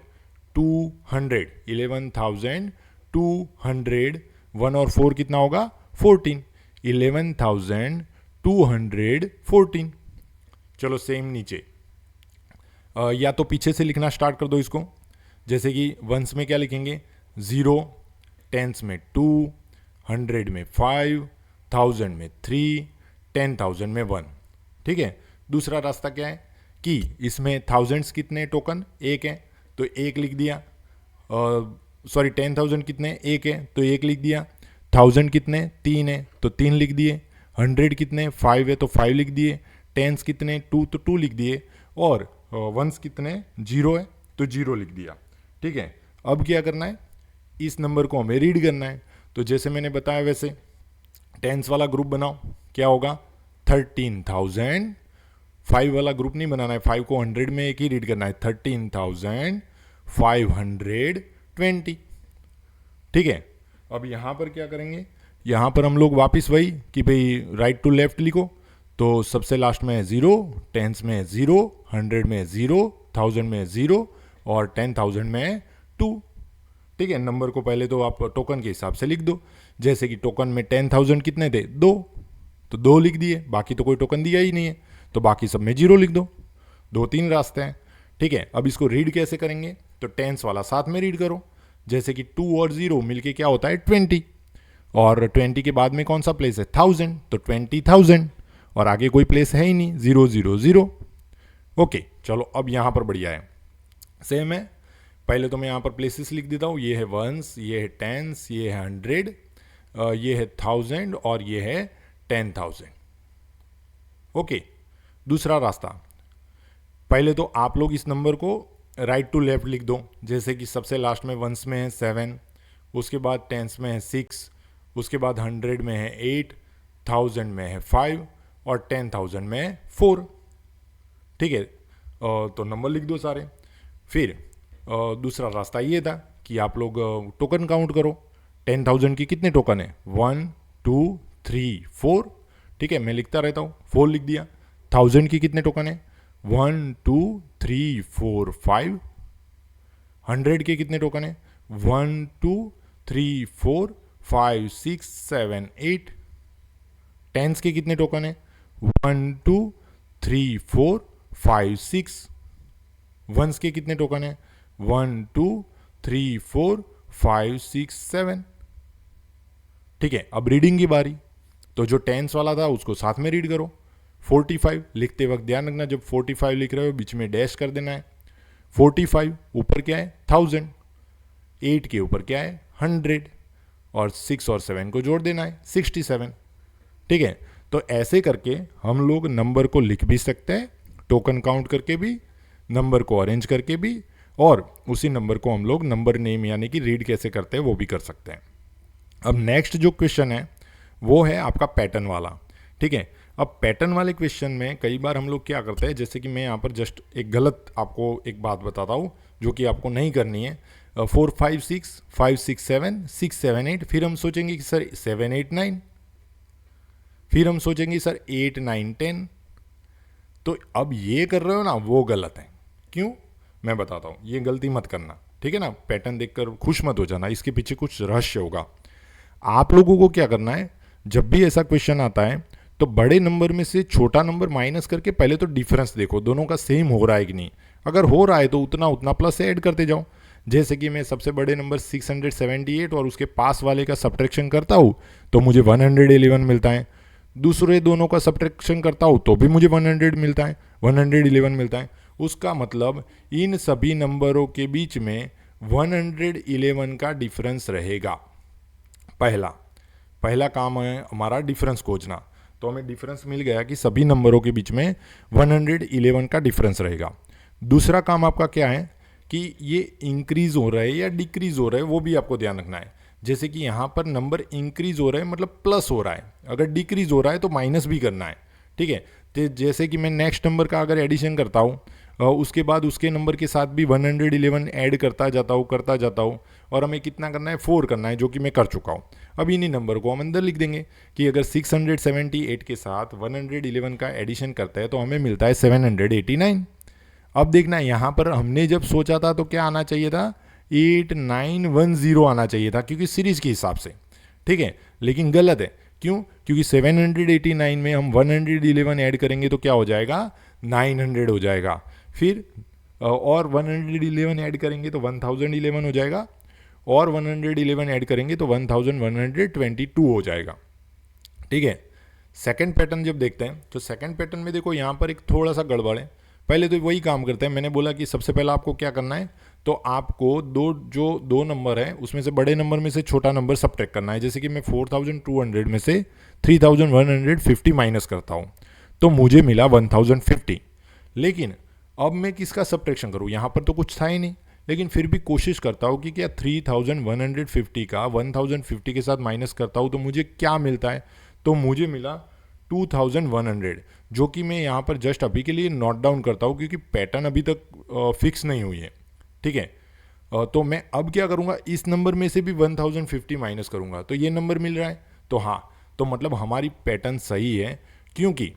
200, 11,200, 1 और 4 कितना होगा 14, 11,214। चलो सेम नीचे, या तो पीछे से लिखना स्टार्ट कर दो इसको, जैसे कि वंस में क्या लिखेंगे 0, टेंस में 2, 100 में 5, 1000 में 3, 10,000 में 1। ठीक है, दूसरा रास्ता क्या है कि इसमें थाउजेंड्स कितने टोकन एक है तो एक लिख दिया, सॉरी 10,000 कितने एक है तो एक लिख दिया, 1000 कितने 3 है तो 3 लिख दिए, 100 कितने 5 है तो 5 लिख दिए, टेंस कितने 2 तो 2 लिख दिए, और वंस कितने 0 है तो 0 लिख दिया। ठीक है, अब क्या करना है, इस नंबर को हमें रीड करना है। तो जैसे मैंने बताया वैसे टेंस वाला ग्रुप बनाओ, क्या होगा 13,000, 5 वाला ग्रुप नहीं बनाना है, 5 को 100 में एक ही रीड करना है, 13,520। ठीक है, अब यहाँ पर क्या करेंगे, यहाँ पर हम लोग वापस वही कि भाई राइट टू लेफ्ट लिखो, तो सबसे लास्ट में है 0, टेंस में है 0, 100 में है 0, 1000 में है 0 और 10,000 में है 2। ठीक है, नंबर को पहले तो आप टोकन के हिसाब से लिख दो, जैसे कि टोकन में 10,000 कितने थे 2, तो 2 लिख दिए, बाकी तो कोई टोकन दिया ही नहीं है तो बाकी सब में 0 लिख दो। 2-3 रास्ते हैं। ठीक है, अब इसको रीड कैसे करेंगे, तो टेंस वाला साथ में रीड करो, जैसे कि 2 और 0 मिलके क्या होता है 20, और 20 के बाद में कौन सा प्लेस है 1000, तो 20,000, और आगे कोई प्लेस है ही नहीं 0 0 0। ओके, चलो अब यहाँ पर बढ़िया है, सेम है। पहले तो मैं यहाँ पर प्लेसेस लिख देता हूँ, ये है वंस, ये है टेंस, ये है 100, ये है 1000 और ये है 10,000। ओके, दूसरा रास्ता, पहले तो आप लोग इस नंबर को राइट टू लेफ्ट लिख दो, जैसे कि सबसे लास्ट में वंस में है 7, उसके बाद टेंस में है 6, उसके बाद 100 में है 8, 1000 में है 5 और 10,000 में है 4। ठीक है, तो नंबर लिख दो सारे। फिर दूसरा रास्ता ये था कि आप लोग टोकन काउंट करो, 10,000 की कितने टोकन है 1 2 3 4। ठीक है, मैं लिखता रहता हूँ, 4 लिख दिया। 1000 की कितने टोकन है 1 2 3 4 5। 100 के कितने टोकन है 1 2 3 4 5 6 7 8। टेंस के कितने टोकन है 1 2 3 4 5 6। वंस के कितने टोकन है 1 2 3 4 5 6 7। ठीक है, अब रीडिंग की बारी, तो जो टेंस वाला था उसको साथ में रीड करो। 45 लिखते वक्त ध्यान रखना, जब 45 लिख रहे हो बीच में डैश कर देना है। 45 ऊपर क्या है 1000, 8 के ऊपर क्या है 100 और 6 और 7 को जोड़ देना है 67। ठीक है, तो ऐसे करके हम लोग नंबर को लिख भी सकते हैं, टोकन काउंट करके भी, नंबर को अरेंज करके भी, और उसी नंबर को हम लोग नंबर नेम यानी कि रीड कैसे करते हैं वो भी कर सकते हैं। अब नेक्स्ट जो क्वेश्चन है वो है आपका पैटर्न वाला। ठीक है, अब पैटर्न वाले क्वेश्चन में कई बार हम लोग क्या करते हैं, जैसे कि मैं यहाँ पर जस्ट एक गलत आपको एक बात बताता हूँ जो कि आपको नहीं करनी है। 4 5 6 5 6 7 6 7 8, फिर हम सोचेंगे कि सर 7 8 9, फिर हम सोचेंगे सर 8 9 10। तो अब ये कर रहे हो ना वो गलत है। क्यों, मैं बताता हूँ, ये गलती मत करना। ठीक है ना, पैटर्न देखकर खुश मत हो जाना, इसके पीछे कुछ रहस्य होगा। आप लोगों को क्या करना है, जब भी ऐसा क्वेश्चन आता है तो बड़े नंबर में से छोटा नंबर माइनस करके पहले तो डिफरेंस देखो दोनों का सेम हो रहा है कि नहीं। अगर हो रहा है तो उतना उतना प्लस से ऐड करते जाओ। जैसे कि मैं सबसे बड़े नंबर 678 और उसके पास वाले का सब्ट्रैक्शन करता हूँ तो मुझे 111 मिलता है। दूसरे दोनों का सब्ट्रैक्शन करता हूँ तो भी मुझे 100 मिलता है, 111 मिलता है। उसका मतलब इन सभी नंबरों के बीच में 111 का डिफरेंस रहेगा। पहला काम है हमारा डिफरेंस खोजना। तो हमें डिफरेंस मिल गया कि सभी नंबरों के बीच में 111 का डिफरेंस रहेगा। दूसरा काम आपका क्या है कि ये इंक्रीज हो रहा है या डिक्रीज हो रहा है वो भी आपको ध्यान रखना है। जैसे कि यहाँ पर नंबर इंक्रीज हो रहा है मतलब प्लस हो रहा है, अगर डिक्रीज हो रहा है तो माइनस भी करना है। ठीक है, तो जैसे कि मैं नेक्स्ट नंबर का अगर एडिशन करता हूँ उसके बाद उसके नंबर के साथ भी 111 ऐड करता जाता हूँ और हमें कितना करना है 4 करना है, जो कि मैं कर चुका हूँ। अब इन्हीं नंबर को हम अंदर लिख देंगे कि अगर 678 के साथ 111 का एडिशन करता है तो हमें मिलता है 789। अब देखना यहाँ पर हमने जब सोचा था तो क्या आना चाहिए था 8910 आना चाहिए था क्योंकि सीरीज के हिसाब से। ठीक है, लेकिन गलत है। क्यों? क्योंकि 789 में हम 111 ऐड करेंगे तो क्या हो जाएगा 900 हो जाएगा। फिर और 111 ऐड करेंगे तो 1011 हो जाएगा और 111 ऐड करेंगे तो 1122 हो जाएगा। ठीक है, सेकंड पैटर्न जब देखते हैं तो सेकंड पैटर्न में देखो यहाँ पर एक थोड़ा सा गड़बड़ है। पहले तो वही काम करते हैं, मैंने बोला कि सबसे पहला आपको क्या करना है तो आपको दो नंबर है उसमें से बड़े नंबर में से छोटा नंबर सब्ट्रैक्ट करना है। जैसे कि मैं 4200 में से 3150 माइनस करता हूँ तो मुझे मिला 1050। लेकिन अब मैं किसका सब्ट्रैक्शन करूँ, यहाँ पर तो कुछ था ही नहीं, लेकिन फिर भी कोशिश करता हूँ कि क्या 3150 का 1050 के साथ माइनस करता हूँ तो मुझे क्या मिलता है, तो मुझे मिला 2100, जो कि मैं यहाँ पर जस्ट अभी के लिए नोट डाउन करता हूँ क्योंकि पैटर्न अभी तक फिक्स नहीं हुई है। ठीक है, तो मैं अब क्या करूँगा इस नंबर में से भी 1050 माइनस करूँगा तो ये नंबर मिल रहा है। तो हाँ, तो मतलब हमारी पैटर्न सही है क्योंकि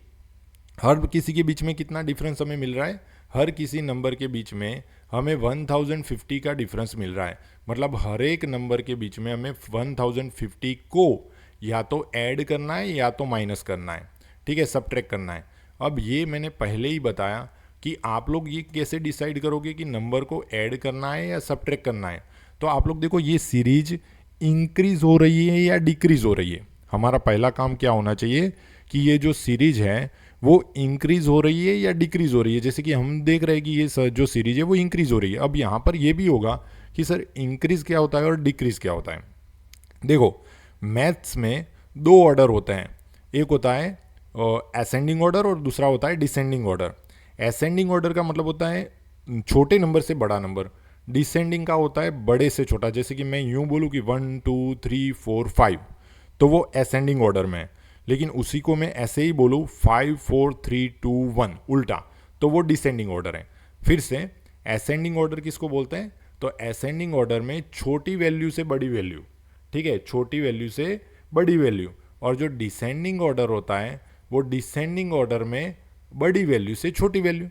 हर किसी के बीच में कितना डिफरेंस हमें मिल रहा है, हर किसी नंबर के बीच में हमें 1050 का डिफरेंस मिल रहा है। मतलब हर एक नंबर के बीच में हमें 1050 को या तो ऐड करना है या तो माइनस करना है। ठीक है, सब्ट्रैक्ट करना है। अब ये मैंने पहले ही बताया कि आप लोग ये कैसे डिसाइड करोगे कि नंबर को ऐड करना है या सब्ट्रैक्ट करना है। तो आप लोग देखो ये सीरीज इंक्रीज हो रही है या डिक्रीज हो रही है। हमारा पहला काम क्या होना चाहिए कि ये जो सीरीज है वो इंक्रीज हो रही है या डिक्रीज हो रही है। जैसे कि हम देख रहे हैं कि ये जो सीरीज है वो इंक्रीज हो रही है। अब यहाँ पर ये भी होगा कि सर इंक्रीज क्या होता है और डिक्रीज क्या होता है। देखो मैथ्स में दो ऑर्डर होते हैं, एक होता है असेंडिंग ऑर्डर और दूसरा होता है डिसेंडिंग ऑर्डर। असेंडिंग ऑर्डर का मतलब होता है छोटे नंबर से बड़ा नंबर, डिसेंडिंग का होता है बड़े से छोटा। जैसे कि मैं यूँ बोलूँ कि 1 2 3 4 5 तो वो असेंडिंग ऑर्डर में है, लेकिन उसी को मैं ऐसे ही बोलूँ 5 4 3 2 1 उल्टा तो वो डिसेंडिंग ऑर्डर है। फिर से असेंडिंग ऑर्डर किसको बोलते हैं, तो असेंडिंग ऑर्डर में छोटी वैल्यू से बड़ी वैल्यू, ठीक है, छोटी वैल्यू से बड़ी वैल्यू। और जो डिसेंडिंग ऑर्डर होता है वो डिसेंडिंग ऑर्डर में बड़ी वैल्यू से छोटी वैल्यू।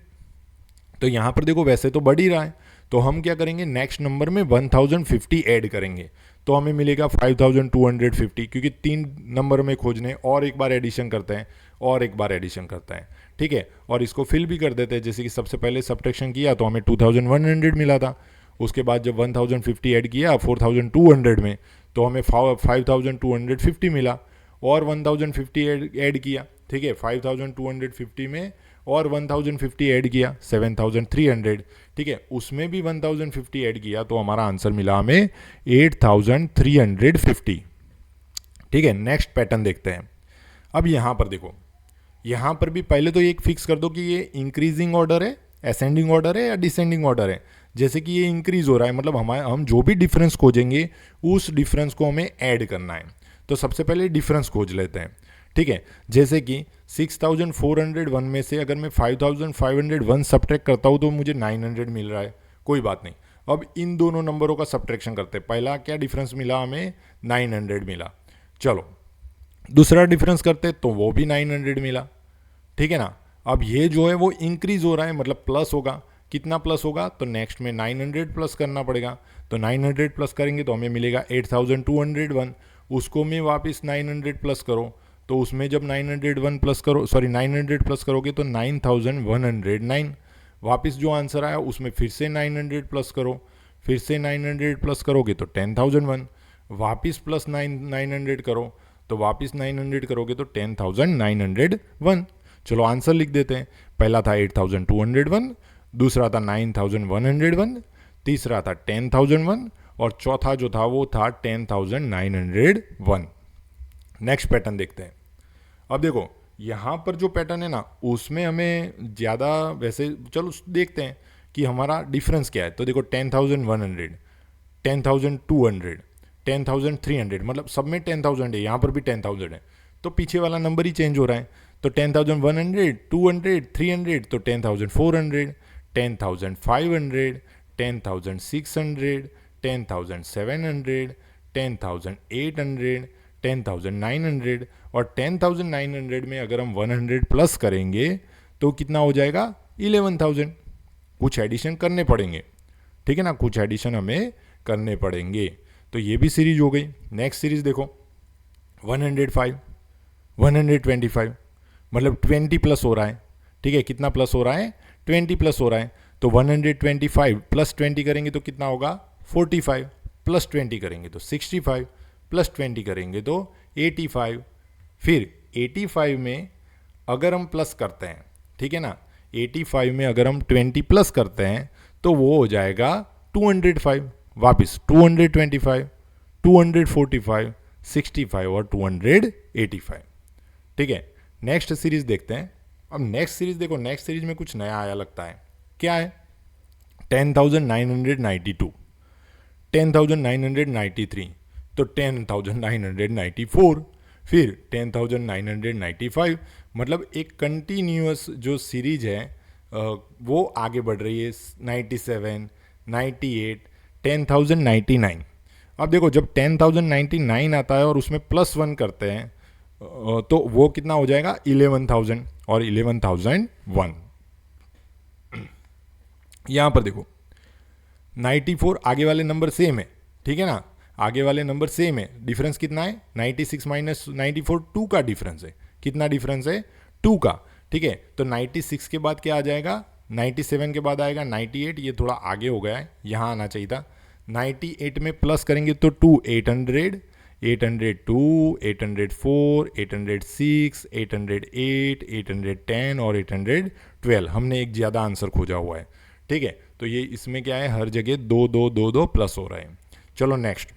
तो यहाँ पर देखो वैसे तो बढ़ ही रहा है, तो हम क्या करेंगे नेक्स्ट नंबर में 1050 ऐड करेंगे तो हमें मिलेगा 5250, क्योंकि 3 नंबर में खोजने और एक बार एडिशन करते हैं और एक बार एडिशन करते हैं। ठीक है, और इसको फिल भी कर देते हैं। जैसे कि सबसे पहले सब्ट्रैक्शन किया तो हमें 2100 मिला था, उसके बाद जब 1050 ऐड किया 4200 में तो हमें 5250 मिला और 1050 ऐड किया। ठीक है, 5250 में और 1050 ऐड किया 7300। ठीक है, उसमें भी 1050 ऐड किया तो हमारा आंसर मिला हमें 8350। ठीक है, नेक्स्ट पैटर्न देखते हैं। अब यहाँ पर देखो, यहाँ पर भी पहले तो एक फिक्स कर दो कि ये इंक्रीजिंग ऑर्डर है, असेंडिंग ऑर्डर है या डिसेंडिंग ऑर्डर है। जैसे कि ये इंक्रीज हो रहा है मतलब हम जो भी डिफरेंस खोजेंगे उस डिफरेंस को हमें ऐड करना है। तो सबसे पहले डिफरेंस खोज लेते हैं। ठीक है, जैसे कि 6401 में से अगर मैं 5501 सब्ट्रैक्ट करता हूँ तो मुझे 900 मिल रहा है, कोई बात नहीं। अब इन दोनों नंबरों का सब्ट्रैक्शन करते हैं। पहला क्या डिफरेंस मिला हमें 900 मिला, चलो दूसरा डिफरेंस करते तो वो भी 900 मिला। ठीक है ना, अब ये जो है वो इंक्रीज हो रहा है मतलब प्लस होगा। कितना प्लस होगा, तो नेक्स्ट में 900 प्लस करना पड़ेगा। तो 900 प्लस करेंगे तो हमें मिलेगा 8201, उसको में वापस 900 प्लस करो तो उसमें जब 901 प्लस करो, सॉरी 900 प्लस करोगे तो 9109। वापस जो आंसर आया उसमें फिर से 900 प्लस करो, फिर से 900 प्लस करोगे तो 10001। वापस प्लस 900 करो, तो वापस 900 करोगे तो 10901। चलो आंसर लिख देते हैं। पहला था 8201, दूसरा था 9101, तीसरा था 10001 और चौथा जो था वो था 10901। नेक्स्ट पैटर्न देखते हैं। अब देखो यहाँ पर जो पैटर्न है ना उसमें हमें ज़्यादा, वैसे चलो देखते हैं कि हमारा डिफरेंस क्या है। तो देखो 10100, 10200, 10300, मतलब सब में 10000 है, यहाँ पर भी 10000 है, तो पीछे वाला नंबर ही चेंज हो रहा है। तो 10100, 200, 300 तो 10400, 10500, 10600, 10700, 10800, 10900 और 10900 में अगर हम 100 प्लस करेंगे तो कितना हो जाएगा 11000। कुछ एडिशन करने पड़ेंगे, ठीक है ना, कुछ एडिशन हमें करने पड़ेंगे। तो ये भी सीरीज हो गई। नेक्स्ट सीरीज देखो 105, 125, मतलब 20 प्लस हो रहा है, ठीक है, कितना प्लस हो रहा है 20 प्लस हो रहा है। तो 125 प्लस 20 करेंगे तो कितना होगा 45, प्लस 20 करेंगे तो 65, प्लस 20 करेंगे तो 85। फिर 85 में अगर हम प्लस करते हैं, ठीक है ना, 85 में अगर हम 20 प्लस करते हैं तो वो हो जाएगा 205, वापस 225, 245, 65 और 285, ठीक है। नेक्स्ट सीरीज देखते हैं। अब नेक्स्ट सीरीज देखो, नेक्स्ट सीरीज में कुछ नया आया लगता है। क्या है 10992, 10993, तो 10994, फिर 10995, मतलब एक कंटिन्यूअस जो सीरीज है वो आगे बढ़ रही है। 97, 98, 10099। अब देखो जब 10099 आता है और उसमें +1 करते हैं तो वो कितना हो जाएगा 11000 और 11001। यहाँ पर देखो 94 आगे वाले नंबर सेम है, ठीक है ना, आगे वाले नंबर सेम है। डिफरेंस कितना है 96 माइनस 94, 2 का डिफरेंस है। कितना डिफरेंस है 2 का, ठीक है। तो 96 के बाद क्या आ जाएगा 97 के बाद आएगा 98, ये थोड़ा आगे हो गया है, यहाँ आना चाहिए था। 98 में प्लस करेंगे तो 2 800, 802, 804, 806, 808, 810 और 812। हमने एक ज़्यादा आंसर खोजा हुआ है, ठीक है। तो ये इसमें क्या है हर जगह 2 2 2 2 प्लस हो रहा है। चलो नेक्स्ट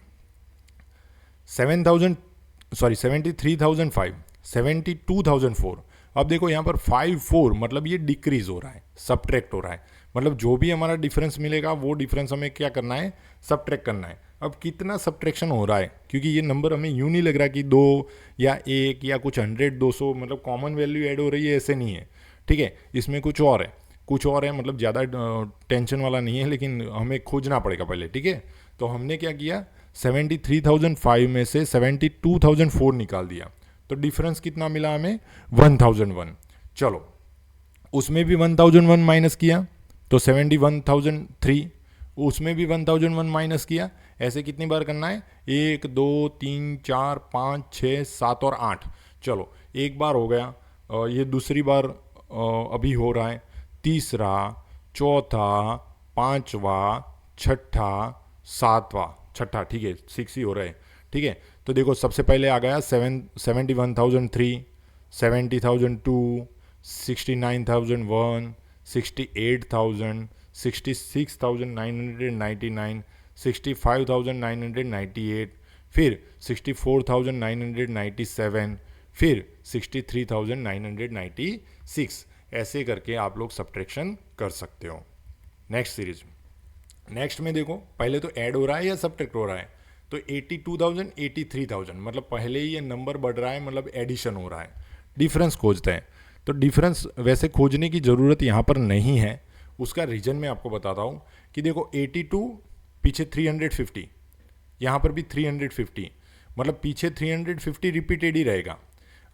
73,005, 72,004। अब देखो यहाँ पर 54 मतलब ये डिक्रीज हो रहा है, सब्ट्रैक्ट हो रहा है, मतलब जो भी हमारा डिफरेंस मिलेगा वो डिफरेंस हमें क्या करना है सब्ट्रैक्ट करना है। अब कितना सब्ट्रैक्शन हो रहा है, क्योंकि ये नंबर हमें यूं नहीं लग रहा कि 2 या 1 या कुछ 100 200 मतलब कॉमन वैल्यू ऐड हो रही है, ऐसे नहीं है, ठीक है। इसमें कुछ और है, कुछ और है, मतलब ज़्यादा टेंशन वाला नहीं है, लेकिन हमें खोजना पड़ेगा पहले, ठीक है। तो हमने क्या किया 73,005 में से 72,004 निकाल दिया, तो डिफरेंस कितना मिला हमें 1001। चलो उसमें भी 1001 माइनस किया तो 71,003, उसमें भी 1001 माइनस किया। ऐसे कितनी बार करना है 1 2 3 4 5 6 7 और 8। चलो एक बार हो गया, ये दूसरी बार अभी हो रहा है, तीसरा, चौथा, पांचवा, छठा, सातवां, छठा, ठीक है 6 ही हो रहा है, ठीक है। तो देखो सबसे पहले आ गया 71,003, 70,002, 69,001, 68,000, 66,999, 65,998, फिर 64,997, फिर 63,996। ऐसे करके आप लोग सब्ट्रैक्शन कर सकते हो। नेक्स्ट सीरीज, नेक्स्ट में देखो पहले तो ऐड हो रहा है या सब्ट्रैक्ट हो रहा है। तो 82,000, 83,000 मतलब पहले ही ये नंबर बढ़ रहा है, मतलब एडिशन हो रहा है। डिफरेंस खोजते हैं, तो डिफरेंस वैसे खोजने की ज़रूरत यहाँ पर नहीं है, उसका रीज़न मैं आपको बताता हूँ कि देखो 82 पीछे 350, यहाँ पर भी 350, मतलब पीछे 350 रिपीटेड ही रहेगा।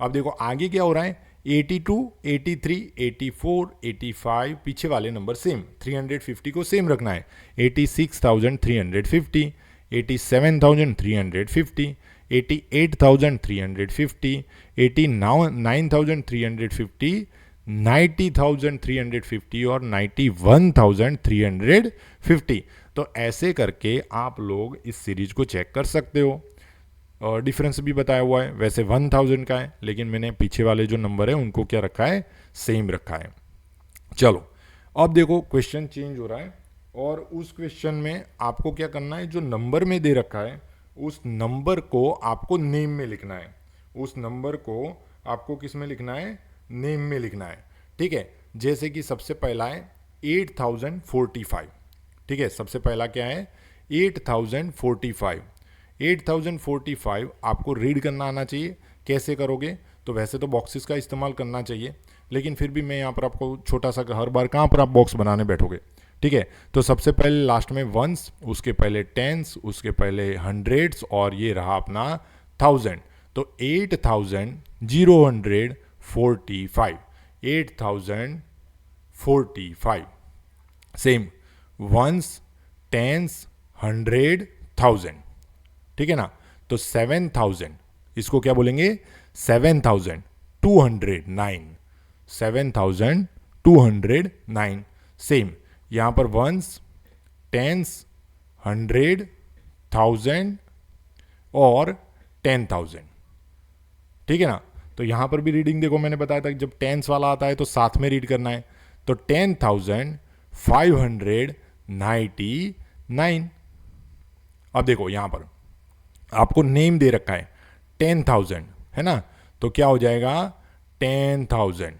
अब देखो आगे क्या हो रहा है 82, 83, 84, 85, पीछे वाले नंबर सेम, 350 को सेम रखना है। 86,350, 87,350, 88,350, 89,350, 90,350 और 91,350। तो ऐसे करके आप लोग इस सीरीज को चेक कर सकते हो। और डिफरेंस भी बताया हुआ है, वैसे 1000 का है, लेकिन मैंने पीछे वाले जो नंबर है उनको क्या रखा है, सेम रखा है। चलो अब देखो क्वेश्चन चेंज हो रहा है, और उस क्वेश्चन में आपको क्या करना है, जो नंबर में दे रखा है उस नंबर को आपको नेम में लिखना है। उस नंबर को आपको किस में लिखना है, नेम में लिखना है। ठीक है, जैसे कि सबसे पहला है 8045। ठीक है, सबसे पहला क्या है, 8045। 8045 आपको रीड करना आना चाहिए। कैसे करोगे, तो वैसे तो बॉक्सेस का इस्तेमाल करना चाहिए, लेकिन फिर भी मैं यहाँ पर आपको छोटा सा, हर बार कहाँ पर आप बॉक्स बनाने बैठोगे। ठीक है, तो सबसे पहले लास्ट में वंस, उसके पहले टेंस, उसके पहले हंड्रेड्स, और ये रहा अपना 1000। तो 8045, 8045। Same ones, tens, 100, 1000। ठीक है ना, तो 7000, इसको क्या बोलेंगे, 7209, 7209। सेम यहां पर वंस, टेंस, 100, 1000 और 10,000। ठीक है ना, तो यहां पर भी रीडिंग देखो, मैंने बताया था कि जब टेंस वाला आता है तो साथ में रीड करना है। तो 10,599। अब देखो यहां पर आपको नेम दे रखा है 10,000, है ना, तो क्या हो जाएगा, 10,000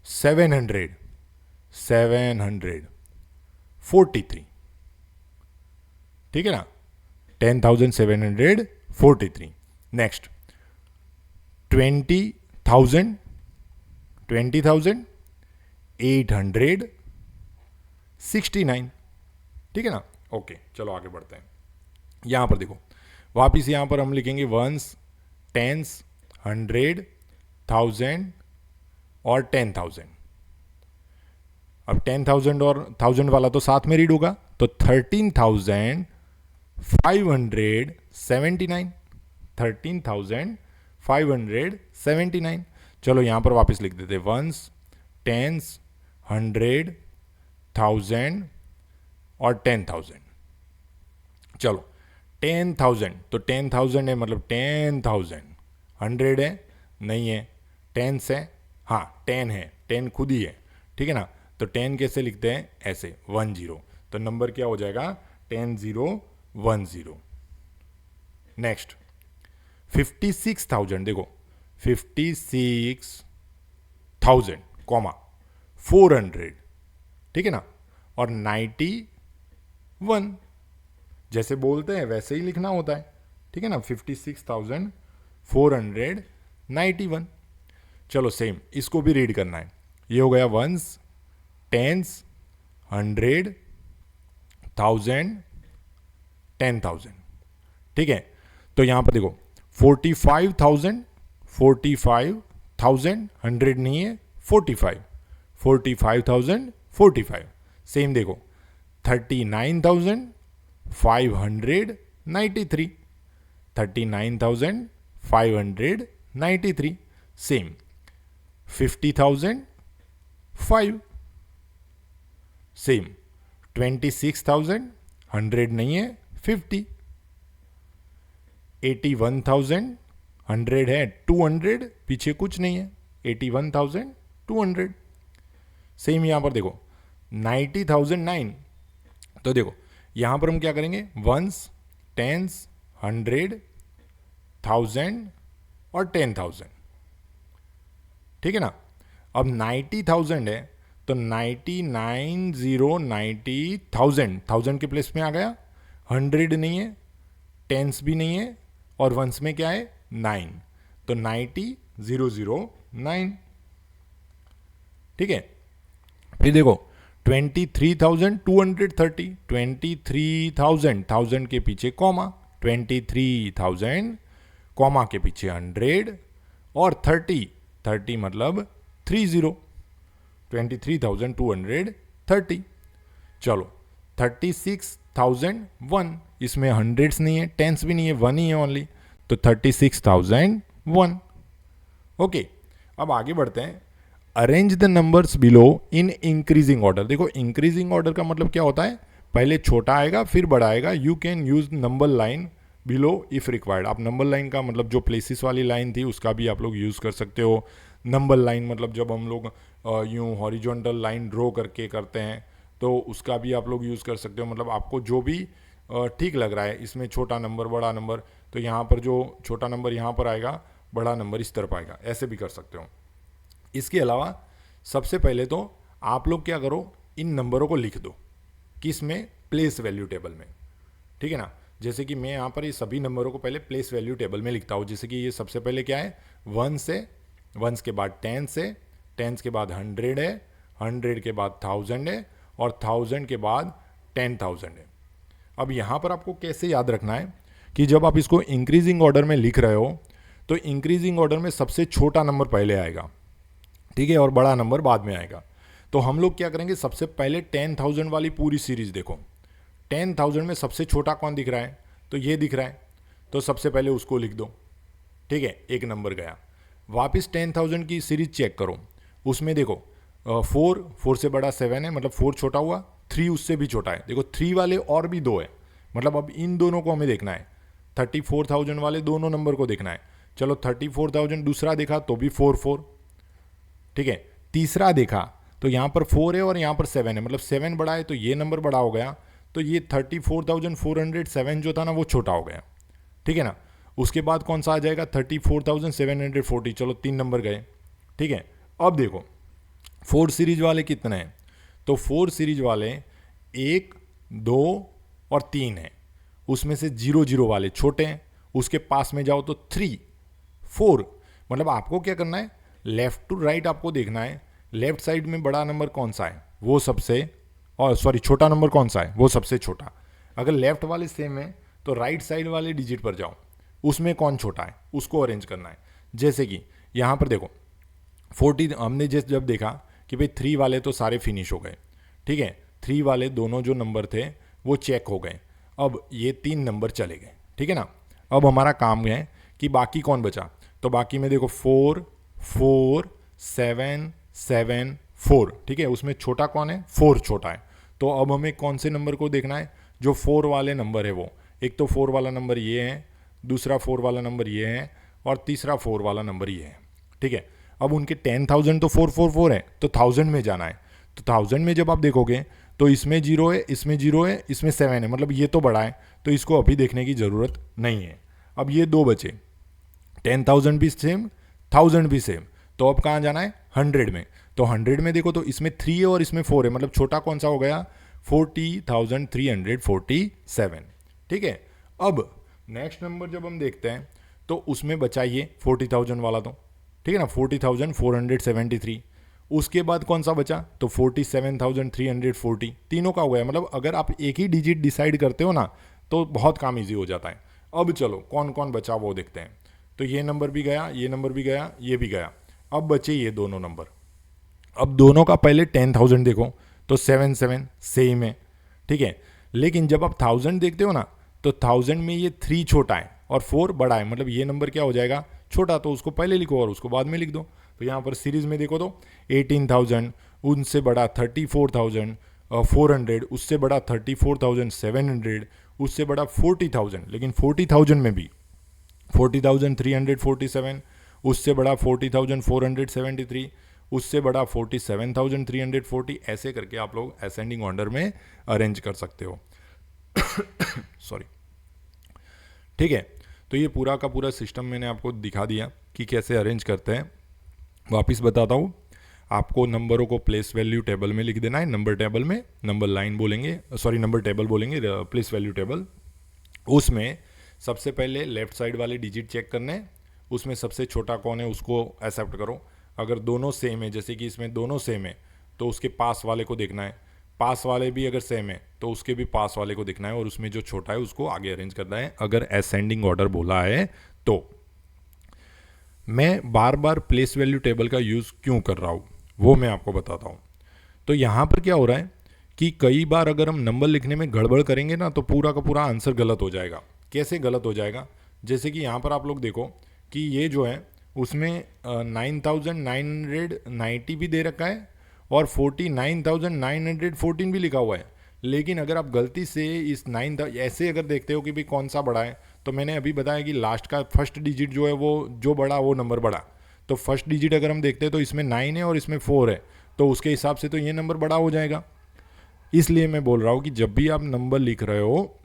743। ठीक है ना, 10,743। नेक्स्ट 20,000, 20,869। ठीक है ना, ओके चलो आगे बढ़ते हैं। यहां पर देखो वापिस, यहां पर हम लिखेंगे वंस, टेंस, 100, 1000 और 10,000। अब 10,000 और 1000 वाला तो साथ में रीड होगा, तो 13,579, 13,579। चलो यहां पर वापस लिख देते, वंस, टेंस, 100, 1000 और 10,000। चलो 10,000, तो 10,000 है, मतलब 10,000। 100 है, नहीं है, टेंस है, हाँ 10 है, 10 खुद ही है। ठीक है ना, तो 10 कैसे लिखते हैं, ऐसे 10, तो नंबर क्या हो जाएगा, 10,010। नेक्स्ट 56,000, देखो 56,000 कॉमा 400। ठीक है ना, और 91, जैसे बोलते हैं वैसे ही लिखना होता है। ठीक है ना, 56,491। चलो सेम इसको भी रीड करना है। ये हो गया वंस, टेंस, 100, 1000, 10,000। ठीक है, तो यहां पर देखो 45,000, 45,000, 100 नहीं है, 45, 45,045। सेम देखो 39,593, 39,593। सेम 50,005। सेम 26,000, 100 नहीं है, 50। 81,000, 100 है, 200 पीछे कुछ नहीं है, 81,200। सेम यहां पर देखो 90,009। तो देखो यहां पर हम क्या करेंगे, वंस, टेंस, 100, 1000 और 10,000। ठीक है ना, अब 90,000 है, तो 99,090,000, 1000 के प्लेस में आ गया, 100 नहीं है, टेंस भी नहीं है, और वंस में क्या है, 9, तो 90,009। ठीक है, फिर देखो 23,230, 23,000, 1000 के पीछे कॉमा, 23,000 कॉमा के पीछे 100 और 30, 30 मतलब 30, 23,230। चलो 36,001, इसमें हंड्रेड्स नहीं है, टेंस भी नहीं है, 1 ही है ओनली, तो 36,001। ओके, अब आगे बढ़ते हैं। Arrange the numbers below in increasing order. देखो इंक्रीजिंग ऑर्डर का मतलब क्या होता है, पहले छोटा आएगा फिर बड़ा आएगा। You can use number line below if required. आप नंबर लाइन का मतलब जो प्लेसेस वाली लाइन थी उसका भी आप लोग यूज़ कर सकते हो। नंबर लाइन मतलब जब हम लोग यूँ हॉरिजॉन्टल लाइन ड्रॉ करके करते हैं तो उसका भी आप लोग यूज़ कर सकते हो। मतलब आपको जो भी ठीक लग रहा है, इसमें छोटा नंबर बड़ा नंबर, तो यहाँ पर जो छोटा नंबर यहाँ पर आएगा, बड़ा नंबर इस तरफ आएगा, ऐसे भी कर सकते हो। इसके अलावा सबसे पहले तो आप लोग क्या करो, इन नंबरों को लिख दो। किस में? प्लेस वैल्यू टेबल में, ठीक है ना। जैसे कि मैं यहाँ पर ये सभी नंबरों को पहले प्लेस वैल्यू टेबल में लिखता हूँ। जैसे कि ये सबसे पहले क्या है, 1 से, 1 के बाद 10 से, 10 के बाद 100 है, 100 के बाद 1000 है, और 1000 के बाद 10,000 है। अब यहाँ पर आपको कैसे याद रखना है कि जब आप इसको इंक्रीजिंग ऑर्डर में लिख रहे हो तो इंक्रीजिंग ऑर्डर में सबसे छोटा नंबर पहले आएगा, ठीक है, और बड़ा नंबर बाद में आएगा। तो हम लोग क्या करेंगे, सबसे पहले 10,000 वाली पूरी सीरीज देखो। 10,000 में सबसे छोटा कौन दिख रहा है, तो ये दिख रहा है, तो सबसे पहले उसको लिख दो, ठीक है, एक नंबर गया। वापस 10,000 की सीरीज चेक करो, उसमें देखो 4 से बड़ा 7 है, मतलब 4 छोटा हुआ, 3 उससे भी छोटा है। देखो 3 वाले और भी 2 है, मतलब अब इन दोनों को हमें देखना है। 34,000 वाले दोनों नंबर को देखना है। चलो 34,000 दूसरा देखा तो भी 4, ठीक है। तीसरा देखा तो यहाँ पर 4 है और यहाँ पर 7 है, मतलब 7 बड़ा है तो ये नंबर बड़ा हो गया, तो ये 34,407 जो था ना वो छोटा हो गया, ठीक है ना। उसके बाद कौन सा आ जाएगा, 34,740। चलो 3 नंबर गए, ठीक है। अब देखो 4 सीरीज वाले कितने हैं, तो 4 सीरीज वाले 1, 2 और 3 हैं। उसमें से 0 वाले छोटे हैं, उसके पास में जाओ तो 3, 4। मतलब आपको क्या करना है, लेफ्ट टू राइट आपको देखना है। लेफ्ट साइड में बड़ा नंबर कौन सा है वो सबसे, और सॉरी छोटा नंबर कौन सा है वो सबसे छोटा। अगर लेफ्ट वाले सेम है तो राइट साइड वाले डिजिट पर जाओ, उसमें कौन छोटा है उसको अरेंज करना है। जैसे कि यहाँ पर देखो 40, हमने जब देखा कि भाई 3 वाले तो सारे फिनिश हो गए, ठीक है, 3 वाले दोनों जो नंबर थे वो चेक हो गए। अब ये 3 नंबर चले गए, ठीक है ना। अब हमारा काम है कि बाकी कौन बचा, तो बाकी में देखो 4, 4, 7, 7, 4, ठीक है। उसमें छोटा कौन है, 4 छोटा है। तो अब हमें कौन से नंबर को देखना है, जो 4 वाले नंबर है वो। एक तो 4 वाला नंबर ये है, दूसरा 4 वाला नंबर ये है, और तीसरा 4 वाला नंबर ये है, ठीक है। अब उनके 10,000 तो 444 है, तो 1000 में जाना है। तो 1000 में जब आप देखोगे तो इसमें 0 है, इसमें 0 है, इसमें 7 है, मतलब ये तो बड़ा है, तो इसको अभी देखने की ज़रूरत नहीं है। अब ये 2 बचे, 10,000 भी सेम, 1000 भी सेम, तो अब कहाँ जाना है, 100 में। तो 100 में देखो तो इसमें 3 है और इसमें 4 है, मतलब छोटा कौन सा हो गया, 40,347, ठीक है। अब नेक्स्ट नंबर जब हम देखते हैं तो उसमें बचा ये 40,000 वाला, तो ठीक है ना, 40,473। उसके बाद कौन सा बचा, तो 47,340, तीनों का हो गया। मतलब अगर आप एक ही डिजिट डिसाइड करते हो ना तो बहुत काम इजी हो जाता है। अब चलो कौन कौन बचा वो देखते हैं। तो ये नंबर भी गया, ये नंबर भी गया, ये भी गया। अब बचे ये दोनों नंबर। अब दोनों का पहले 10,000 देखो तो 7 7 सेम है, ठीक है। लेकिन जब आप 1000 देखते हो ना तो 1000 में ये 3 छोटा है और 4 बड़ा है, मतलब ये नंबर क्या हो जाएगा, छोटा, तो उसको पहले लिखो और उसको बाद में लिख दो। तो यहाँ पर सीरीज में देखो तो 18,000, उनसे बड़ा 34,400, उससे बड़ा 34,700, उससे बड़ा 40,000, लेकिन 40,000 में भी 40,347, उससे बड़ा 40,473, उससे बड़ा 47,340। ऐसे करके आप लोग असेंडिंग ऑर्डर में अरेंज कर सकते हो। सॉरी, ठीक है। तो ये पूरा का पूरा सिस्टम मैंने आपको दिखा दिया कि कैसे अरेंज करते हैं। वापस बताता हूँ, आपको नंबरों को प्लेस वैल्यू टेबल में लिख देना है। नंबर टेबल में नंबर लाइन बोलेंगे, सॉरी नंबर टेबल बोलेंगे, प्लेस वैल्यू टेबल। उसमें सबसे पहले लेफ्ट साइड वाले डिजिट चेक करने हैं, उसमें सबसे छोटा कौन है उसको एक्सेप्ट करो। अगर दोनों सेम है, जैसे कि इसमें दोनों सेम है, तो उसके पास वाले को देखना है। पास वाले भी अगर सेम है तो उसके भी पास वाले को देखना है, और उसमें जो छोटा है उसको आगे अरेंज करना है, अगर असेंडिंग ऑर्डर बोला है तो। मैं बार बार प्लेस वैल्यू टेबल का यूज़ क्यों कर रहा हूँ वो मैं आपको बताता हूँ। तो यहाँ पर क्या हो रहा है कि कई बार अगर हम नंबर लिखने में गड़बड़ करेंगे ना तो पूरा का पूरा आंसर गलत हो जाएगा। कैसे गलत हो जाएगा, जैसे कि यहाँ पर आप लोग देखो कि ये जो है उसमें 9,990 भी दे रखा है और 49,914 भी लिखा हुआ है। लेकिन अगर आप गलती से इस 9 ऐसे अगर देखते हो कि भाई कौन सा बड़ा है, तो मैंने अभी बताया कि लास्ट का फर्स्ट डिजिट जो है वो जो बड़ा वो नंबर बड़ा। तो फर्स्ट डिजिट अगर हम देखते हैं तो इसमें 9 है और इसमें 4 है, तो उसके हिसाब से तो ये नंबर बड़ा हो जाएगा। इसलिए मैं बोल रहा हूँ कि जब भी आप नंबर लिख रहे हो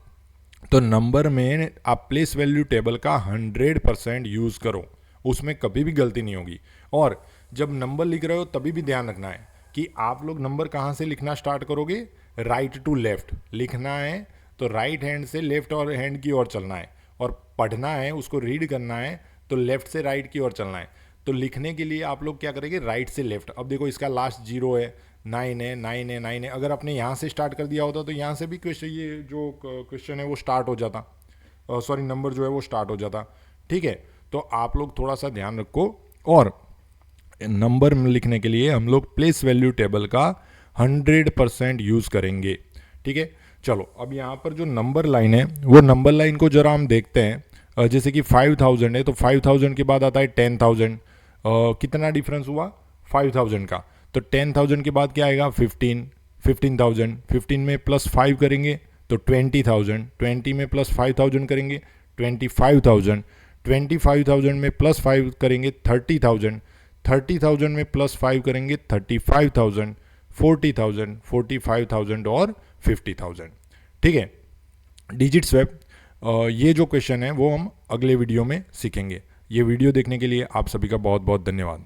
तो नंबर में आप प्लेस वैल्यू टेबल का 100% यूज़ करो, उसमें कभी भी गलती नहीं होगी। और जब नंबर लिख रहे हो तभी भी ध्यान रखना है कि आप लोग नंबर कहाँ से लिखना स्टार्ट करोगे, राइट टू लेफ्ट लिखना है। तो राइट हैंड से लेफ्ट और हैंड की ओर चलना है, और पढ़ना है उसको रीड करना है तो लेफ्ट से राइट की ओर चलना है। तो लिखने के लिए आप लोग क्या करेंगे, राइट से लेफ्ट। अब देखो इसका लास्ट 0 है, 9 है, 9 है, 9 है। अगर आपने यहाँ से स्टार्ट कर दिया होता तो यहाँ से भी क्वेश्चन, ये जो क्वेश्चन है वो स्टार्ट हो जाता, सॉरी नंबर जो है वो स्टार्ट हो जाता। ठीक है, तो आप लोग थोड़ा सा ध्यान रखो। और नंबर लिखने के लिए हम लोग प्लेस वैल्यू टेबल का 100% यूज़ करेंगे। ठीक है, चलो अब यहाँ पर जो नंबर लाइन है वो नंबर लाइन को जरा हम देखते हैं। जैसे कि 5000 है तो 5000 के बाद आता है 10,000। कितना डिफरेंस हुआ 5000 का, तो 10,000 के बाद क्या आएगा 15,000। 15 में प्लस 5 करेंगे तो 20,000। 20 में प्लस 5,000 करेंगे 25,000। 25,000 में प्लस 5 करेंगे 30,000। 30,000 में प्लस 5 करेंगे 35,000। 40,000, 45,000 और 50,000। ठीक है, डिजिट स्वैप ये जो क्वेश्चन है वो हम अगले वीडियो में सीखेंगे। ये वीडियो देखने के लिए आप सभी का बहुत बहुत धन्यवाद।